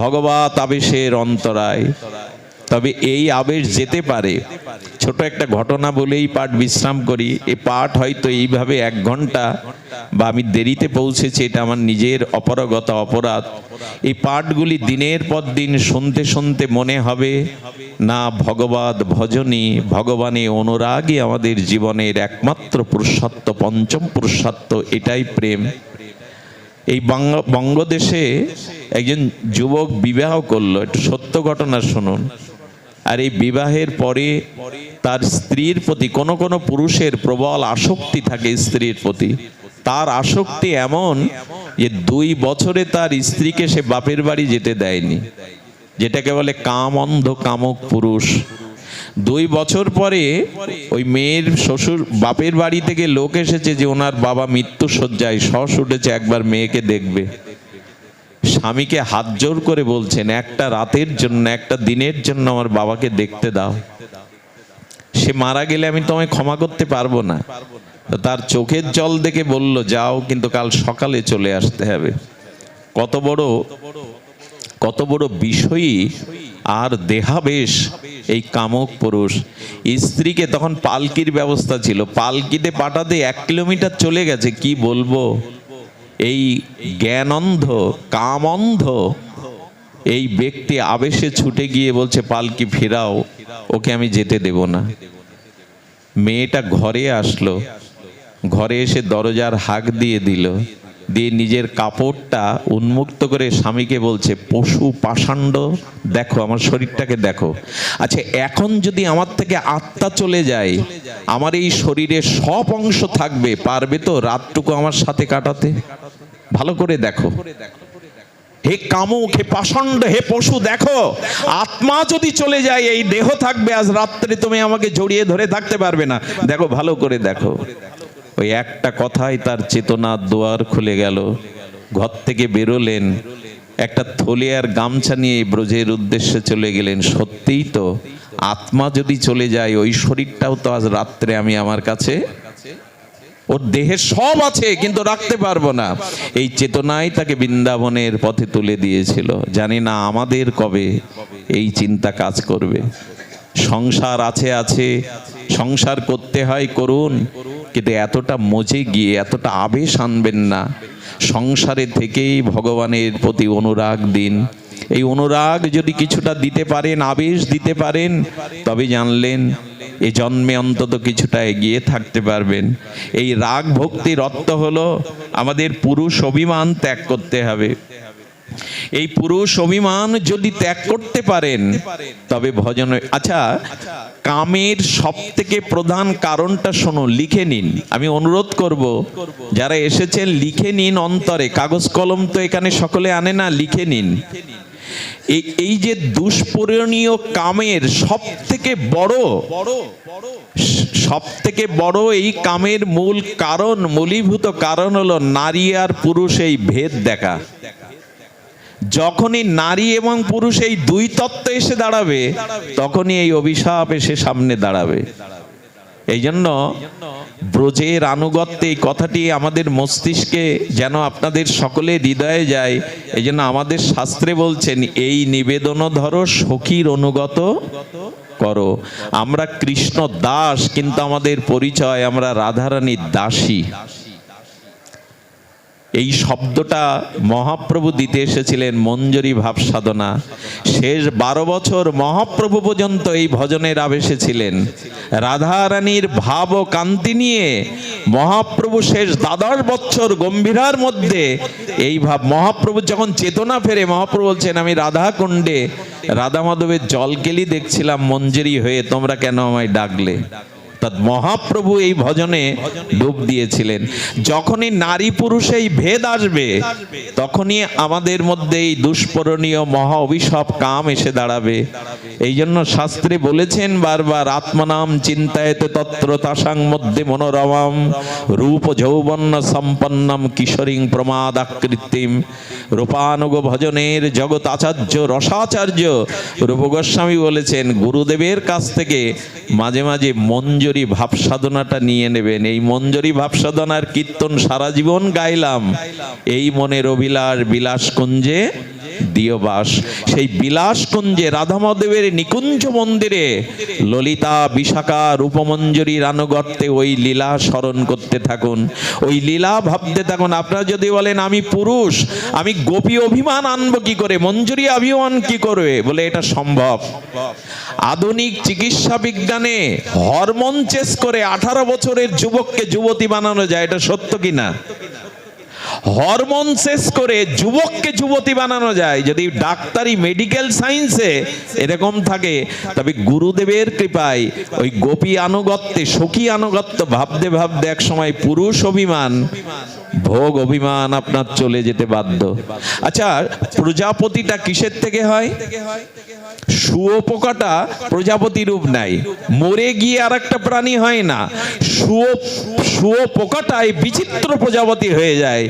ভগবত আবেশের অন্তরায়। তবে এই আবেশ যেতে পারে। ছোট একটা ঘটনা বলেই পাঠ বিশ্রাম করি। এই পাঠ হয়তো এইভাবে 1 ঘন্টা, বা আমি দেরিতে পৌঁছেছি, এটা আমার নিজের অপারগতা, অপরাধ। এই পাঠগুলি দিনের পর দিন শুনতে শুনতে মনে হবে না, ভগবত ভজনী, ভগবানে অনুরাগই আমাদের জীবনের একমাত্র পুরুষার্থ, পঞ্চম পুরুষার্থ, এটাই প্রেম। এই বঙ্গদেশে একজন যুবক বিবাহ করলো, একটু সত্য ঘটনা শুনুন। আর এই বিবাহের পরে তার স্ত্রীর প্রতি কোনো কোনো পুরুষের প্রবল আসক্তি থাকে স্ত্রীর প্রতি। তার আসক্তি এমন যে 2 বছরে তার স্ত্রীকে সে বাপের বাড়ি যেতে দেয়নি, যেটাকে বলে কাম অন্ধ কামক পুরুষ। 2 বছর পরে ওই মেয়ের শ্বশুর বাপের বাড়ি থেকে লোক এসেছে যে ওনার বাবা মৃত্যু শয্যায়, শ্বাস উঠেছে, একবার মেয়েকে দেখবে। স্বামীকে হাত জোর করে বলছেন, একটা রাতের জন্য, একটা দিনের জন্য আমার বাবাকে দেখতে দাও, সে মারা গেলে আমি তোমায় ক্ষমা করতে পারবো না। তো তার চোখের জল দেখে বলল, যাও, কিন্তু কাল সকালে চলে আসতে হবে। কত বড় বিষয়ী আর দেহাবেশ এই কামক পুরুষ। স্ত্রীকে তখন পালকির ব্যবস্থা ছিল, পালকিতে পাঠাতে 1 কিলোমিটার চলে গেছে। কি বলবো, এই জ্ঞানন্ধ কামন্ধ এই ব্যক্তি আবেশে ছুটে গিয়ে বলছে, পালকি ফেরাও, ওকে আমি যেতে দেব না। মেয়েটা ঘরে আসলো, ঘরে এসে দরজার হাঁক দিয়ে দিল, দিয়ে নিজের কাপড়টা উন্মুক্ত করে স্বামীকে বলছে, পশু পাষাণ্ড, দেখো আমার শরীরটাকে দেখো। আচ্ছা, এখন যদি আমার থেকে আত্মা চলে যায়, আমার এই শরীরের সব অংশ থাকবে, পারবে তো রাতটুকু আমার সাথে কাটাতে? ভালো করে দেখো। হে কামুক, হে পাষণ্ড, হে পশু, দেখো, আত্মা যদি চলে যায় এই দেহ থাকবে, আজ রাত্রে তুমি আমাকে জড়িয়ে ধরে থাকতে পারবে না। দেখো, ভালো করে দেখো। ওই একটা কথাই তার চেতনার দুয়ার খুলে গেল। ঘর থেকে বেরোলেন, একটা থলে আর গামছা নিয়ে ব্রজের উদ্দেশ্যে চলে গেলেন। সত্যিই তো, আত্মা যদি চলে যায়, ওই শরীরটাও তো আজ রাত্রে আমি আমার কাছে, ওর দেহে সব আছে কিন্তু রাখতে পারবো না। এই চেতনাই তাকে বৃন্দাবনের পথে তুলে দিয়েছিল। জানি না আমাদের কবে এই চিন্তা কাজ করবে। সংসার আছে, সংসার করতে হয় করুন, কিন্তু এতটা মজে গিয়ে এতটা আবেশ আনবেন না। সংসারে থেকেই ভগবানের প্রতি অনুরাগ দিন। এই অনুরাগ যদি কিছুটা দিতে পারেন, আবেশ দিতে পারেন, তবে জানলেন এ জন্মে অন্তত কিছুটা এগিয়ে থাকতে পারবেন। এই রাগ ভক্তির অর্থ হলো আমাদের পুরুষ অভিমান ত্যাগ করতে হবে। এই পুরুষ অভিমান যদি ত্যাগ করতে পারেন, তবে ভজন। আচ্ছা, কামের সব থেকে প্রধান কারণটা শোনো, লিখে নিন। আমি অনুরোধ করব, যারা এসেছেন লিখে নিন অন্তরে। কাগজ কলম তো এখানে সকলে আনে না, লিখে নিন। এই যে দুষ্পূরণীয় কামের সব থেকে বড় এই কামের মূল কারণ, মূলীভূত কারণ হলো নারী আর পুরুষ এই ভেদ দেখা। যখনই নারী এবং পুরুষ এই 2 তত্ত্ব এসে দাঁড়াবে, তখনই এই অভিশাপ এসে সামনে দাঁড়াবে। এই জন্য ব্রজের আনুগত্যে এই কথাটি আমাদের মস্তিষ্কে যেন আপনাদের সকলের হৃদয়ে যায়। এই জন্য আমাদের শাস্ত্রে বলছেন, এই নিবেদন ধরো সখীর অনুগত করো। আমরা কৃষ্ণ দাস, কিন্তু আমাদের পরিচয় আমরা রাধারানীর দাসী। এই শব্দটা মহাপ্রভু দিতে এসেছিলেন মঞ্জরি ভাব সাধনা। শেষ 12 বছর মহাপ্রভু পর্যন্ত এই ভজনের আবেশে ছিলেন। রাধারানীর ভাব ও কান্তি নিয়ে মহাপ্রভু শেষ 12 বছর গম্ভীরার মধ্যে এই ভাব। মহাপ্রভু যখন চেতনা ফেরে, মহাপ্রভু বলছেন, আমি রাধা কুণ্ডে রাধা মাধবের জলকেলি দেখছিলাম মঞ্জরি হয়ে, তোমরা কেন আমায় ডাকলে? অর্থাৎ মহাপ্রভু এই ভজনে ডুব দিয়েছিলেন। যখনই নারী পুরুষে এই ভেদ আসবে, তখনই আমাদের মধ্যে এই দুষ্পরণীয় মহা অভিশাপ কাম এসে দাঁড়াবে। এই জন্য শাস্ত্রে বলেছেন বারবার, আত্মনাম চিন্তায়তে তত্র তাসাং মধ্যে মনোরমাম রূপ যৌবন্য সম্পন্নম কিশোরীং প্রমাদ আকৃতিম। রূপানুগ ভজনের জগৎ আচার্য রসাচার্য রূপ গোস্বামী বলেছেন, গুরুদেবের কাছ থেকে মাঝে মাঝে মঞ্জরি ভাব সাধনাটা নিয়ে নেবেন। এই মঞ্জরি ভাব সাধনার কীর্তন সারা জীবন গাইলাম, এই মনের অভিলাষ বিলাস কুঞ্জে দিয়বাস। সেই বিলাসকুঞ্জে রাধামাধবের নিকুঞ্জ মন্দিরে ললিতা বিশাখা রূপমঞ্জরীর আনুগত্যে ওই লীলা স্মরণ করতে থাকুন, ওই লীলা ভাবতে থাকুন। আপনারা যদি বলেন আমি পুরুষ, আমি গোপী অভিমান আনবো কি করে, মঞ্জরী অভিমান কি করবে, বলে এটা সম্ভব। আধুনিক চিকিৎসা বিজ্ঞানে হরমোন চেস করে 18 বছরের যুবককে যুবতী বানানো যায়, এটা সত্য কিনা? হরমোন শেষ করে যুবককে যুবতী বানানো যায়। যদি ডাক্তারি মেডিকেল সায়েন্সে এরকম থাকে, তবে গুরুদেবের কৃপায় ওই গোপী আনুগত্যে সখী আনুগত্য ভাবতে ভাবতে এক সময় পুরুষ অভিমান ভোগ অভিমান আপনার চলে যেতে বাধ্য। আচ্ছা, প্রজাপতিটা কিসের থেকে হয়? শুয়োপোকাটা প্রজাপতি রূপ নাই, মরে গিয়ে আর একটা প্রাণী হয় না। শুয়োপোকাটাই বিচিত্র প্রজাপতি হয়ে যায়।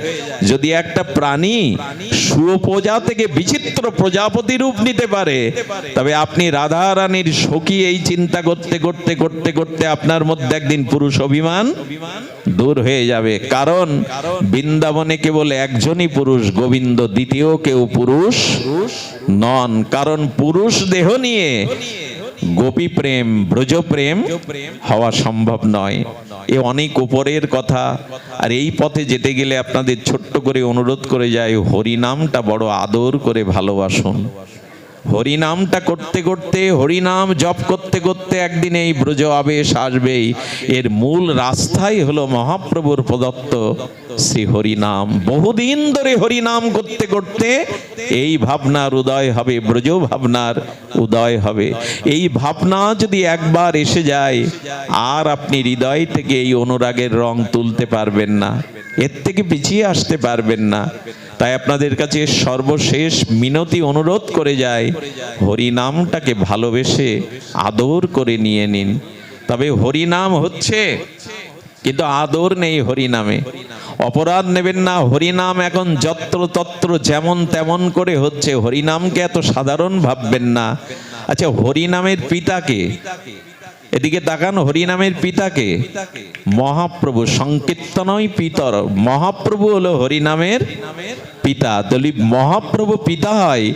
যদি একটা প্রাণী শুয়োপোকা থেকে বিচিত্র প্রজাপতি রূপ নিতে পারে, তবে আপনি রাধা রানীর সখী এই চিন্তা করতে করতে করতে করতে আপনার মধ্যে একদিন পুরুষ অভিমান দূর হয়ে যাবে। কারণ বৃন্দাবনে কেবল একজনই পুরুষ, গোবিন্দ, দ্বিতীয় কেউ পুরুষ নন। কারণ পুরুষ দেহ নিয়ে গোপী প্রেম ব্রজ প্রেম হওয়া সম্ভব নয়। এ অনেক উপরের কথা। আর এই পথে যেতে গেলে আপনাদের ছোট্ট করে অনুরোধ করে যায়, হরিনামটা বড় আদর করে ভালোবাসুন। হরিনামটা করতে করতে, হরিনাম জপ করতে করতে একদিন এই ব্রজ আবেশ আসবেই। এর মূল রাস্তাই হলো মহাপ্রভুর প্রদত্ত শ্রী হরিনাম। বহুদিন ধরে হরিনাম করতে করতে এই ভাবনার উদয় হবে, ব্রজ ভাবনার উদয় হবে। এই ভাবনা যদি একবার এসে যায়, আর আপনি হৃদয় থেকে এই অনুরাগের রং তুলতে পারবেন না, এর থেকে পিছিয়ে আসতে পারবেন না। তাই আপনাদের কাছে সর্বশেষ মিনতি অনুরোধ করে যায়, হরিনামটাকে ভালোবেসে আদর করে নিয়ে নিন। তবে হরিনাম হচ্ছে, কিন্তু আদর নেই হরিনামে। অপরাধ নেবেন না, হরিনাম এখন যত্র তত্র যেমন তেমন করে হচ্ছে, হরিনামকে এত সাধারণ ভাববেন না। আচ্ছা, হরিনামের পিতাকে, এদিকে তাকান, হরিনামের পিতাকে মহাপ্রভু। সংকীর্তনই পিতর, মহাপ্রভু হলো হরিনামের পিতা। যদি মহাপ্রভু পিতা হয়,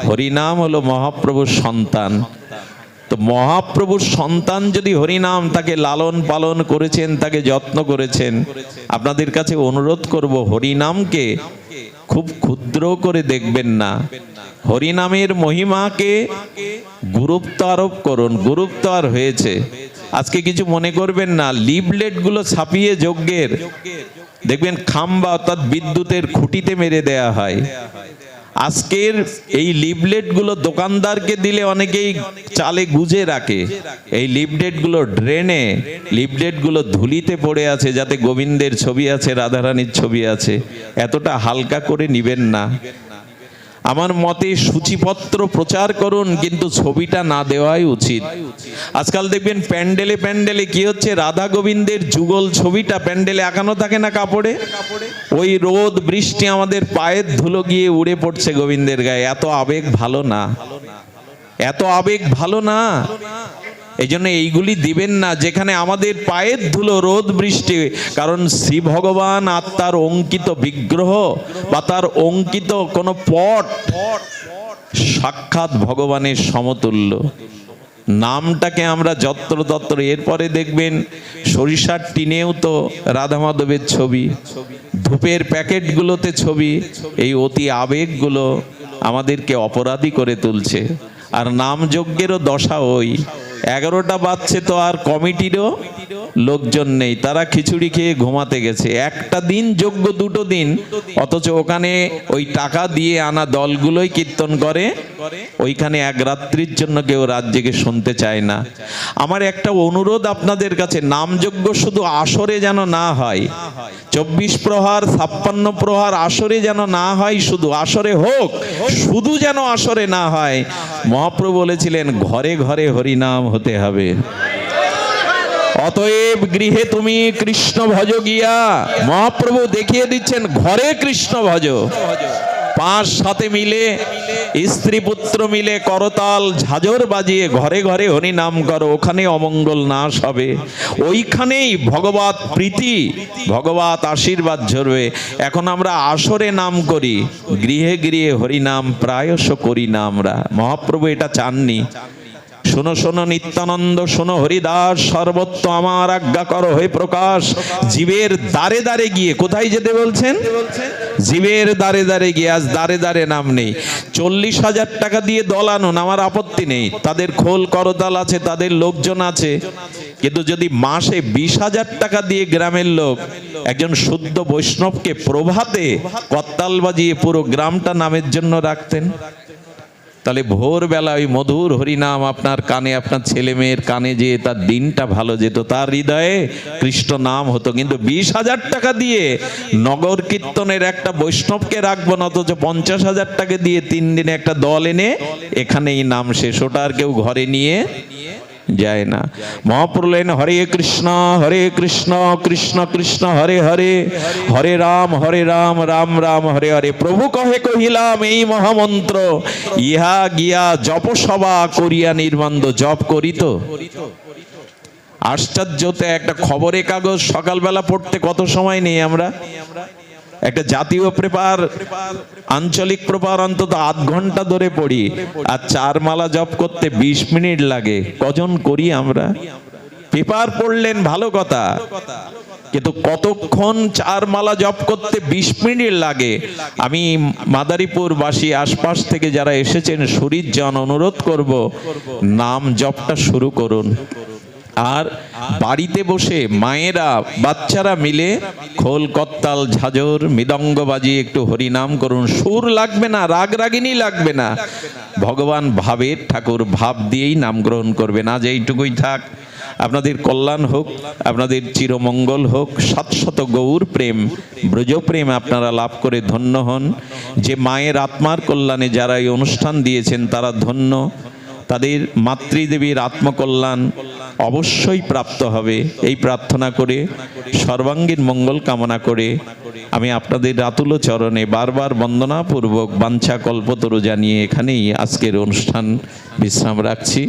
হরিনাম হলো মহাপ্রভুর সন্তান। তো মহাপ্রভুর সন্তান যদি হরিনাম, তাকে লালন পালন করেছেন, তাকে যত্ন করেছেন, আপনাদের কাছে অনুরোধ করব, হরিনামকে খুব ক্ষুদ্র করে দেখবেন না। হরিনামের মহিমাকে গুরুত্ব আরোপ করুন। গুরুত্ব আর হয়েছে, আজকে কিছু মনে করবেন না। লিফলেট গুলো ছাপিয়ে যজ্ঞের দেখবেন খাম্বা অর্থাৎ বিদ্যুতের খুঁটিতে মেরে দেয়া হয়। আজকের এই লিফলেট গুলো দোকানদারকে দিলে অনেকেই চালে গুজে রাখে। এই লিফলেট গুলো ড্রেনে, লিফলেট গুলো ধুলিতে পড়ে আছে, যাতে গোবিন্দের ছবি আছে, রাধারানীর ছবি আছে। এতটা হালকা করে নিবেন না। আমার মতে সূচিপত্র প্রচার করুন, কিন্তু ছবিটা না দেওয়াই উচিত। আজকাল দেখবেন প্যান্ডেলে প্যান্ডেলে কি হচ্ছে, রাধা গোবিন্দের যুগল ছবিটা প্যান্ডেলে আঁকানো থাকে না কাপড়ে। ওই রোদ বৃষ্টি আমাদের পায়ের ধুলো গিয়ে উড়ে পড়ছে গোবিন্দের গায়ে। এত আবেগ ভালো না, এত আবেগ ভালো না। এই জন্য এইগুলি দিবেন না যেখানে আমাদের পায়ের ধুলো, রোদ বৃষ্টি। কারণ শ্রী ভগবান আত্মার অঙ্কিত বিগ্রহ বা তার অঙ্কিত কোনো পট সাক্ষাৎ ভগবানের সমতুল্য। নামটাকে আমরা যত্র তত্র, এরপরে দেখবেন সরিষার টিনেও তো রাধা মাধবের ছবি, ধূপের প্যাকেটগুলোতে ছবি। এই অতি আবেগগুলো আমাদেরকে অপরাধী করে তুলছে। আর নাম যজ্ঞেরও দশা ওই 11টা বাজছে, তো আর কমিটিরও লোকজন নেই, তারা খিচুড়ি খেয়ে ঘুমাতে গেছে। একটা দিন যজ্ঞ, দুটো দিন, অথচ ওখানে ওই টাকা দিয়ে আনা দলগুলোই কীর্তন করে, ওইখানে এক রাত্রির জন্য কেউ রাত জেগে শুনতে চায় না। আমার একটা অনুরোধ আপনাদের কাছে, নামযজ্ঞ শুধু আসরে যেন না হয়, 24 প্রহার 56 প্রহার আসরে যেন না হয়, শুধু আসরে হোক, শুধু যেন আসরে না হয়। মহাপ্রভু বলেছিলেন ঘরে ঘরে হরিনাম হতে হবে। অতএব গৃহে তুমি কৃষ্ণ ভজ গিয়া, মহাপ্রভু দেখিয়ে দিচ্ছেন ঘরে কৃষ্ণ ভজ। 5-7 মিলে, স্ত্রী পুত্র মিলে করতাল ঝাঁঝর বাজিয়ে ঘরে ঘরে হরি নাম করো, ওখানে অমঙ্গল নাশ হবে, ওইখানেই ভগবত প্রীতি, ভগবত আশীর্বাদ ঝরবে। এখন আমরা আসরে নাম করি, গৃহে গৃহে হরি নাম প্রায়শ করি না আমরা। মহাপ্রভু এটা চাননি। শোনো শোনো নিত্যানন্দ, শোনো হরিদাস, সর্বত্র আমার আজ্ঞা করো হে প্রকাশ। জীবের দ্বারে দ্বারে গিয়ে, কোথায় যেতে বলছেন? জীবের দ্বারে দ্বারে গিয়ে। আজ দ্বারে দ্বারে নাম নেই। 40,000 টাকা দিয়ে দল আনুন, আমার আপত্তি নেই, তাদের খোল করতাল আছে, তাদের লোকজন আছে। কিন্তু যদি মাসে 20,000 টাকা দিয়ে গ্রামের লোক একজন শুদ্ধ বৈষ্ণবকে প্রভাতে করতাল বাজিয়ে পুরো গ্রামটা নামের জন্য রাখতেন, তাহলে ভোরবেলা ওই মধুর হরিনাম আপনার কানে, আপনার ছেলে মেয়ের কানে, যে তার দিনটা ভালো যেত, তার হৃদয়ে কৃষ্ণ নাম হতো। কিন্তু 20,000 টাকা দিয়ে নগর কীর্তনের একটা বৈষ্ণবকে রাখবো না, অথচ 50,000 টাকা দিয়ে 3 দিনে একটা দল এনে এখানেই নাম শেষ, ওটা আর কেউ ঘরে নিয়ে যায় না। মহাপ্রভু বললেন হরে কৃষ্ণ কৃষ্ণ কৃষ্ণ হরে হরে, হরে রাম রাম রাম হরে হরে। প্রভু কহে কহিলাম এই মহামন্ত্র, ইহা গিয়া জপসভা করিয়া নির্বন্ধ। জপ করি তো। আশ্চর্যতে একটা খবরের কাগজ সকালবেলা পড়তে কত সময় নেই আমরা? একটা জাতীয় পেপার, আঞ্চলিক পেপার অন্তত আধ ঘন্টা ধরে পড়ি, আর 4 মালা জপ করতে 20 মিনিট লাগে। কজন করি আমরা? পেপার পড়লেন ভালো কথা, কিন্তু কতক্ষণ 4 মালা জপ করতে 20 মিনিট লাগে? আমি মাদারীপুর বাসী, আশপাশ থেকে যারা এসেছেন শরীরজন, অনুরোধ করব নাম জপটা শুরু করুন। আর বাড়িতে বসে মায়েরা, বাচ্চারা মিলে খোল করতাল ঝাঁঝর মৃদঙ্গ বাজিয়ে একটু হরিনাম করুন। সুর লাগবে না, রাগ রাগিনী লাগবে না, ভগবান ভাবের ঠাকুর, ভাব দিয়েই নাম গ্রহণ করবেন। আজ এইটুকুই থাক। আপনাদের কল্যাণ হোক, আপনাদের চিরমঙ্গল হোক। 700 গৌর প্রেম, ব্রজ প্রেম আপনারা লাভ করে ধন্য হন। যে মায়ের আত্মার কল্যাণে যারা এই অনুষ্ঠান দিয়েছেন তারা ধন্য। তাদের মাতৃদেবীর আত্মকল্যাণ অবশ্যই প্রাপ্ত হবে, এই প্রার্থনা করে, সর্বাঙ্গীন মঙ্গল কামনা করে আমি আপনাদের আতুল চরণে বারবার বন্দনাপূর্বক বাঞ্ছা কল্পতরু জানিয়ে এখানেই আজকের অনুষ্ঠান বিশ্রাম রাখছি।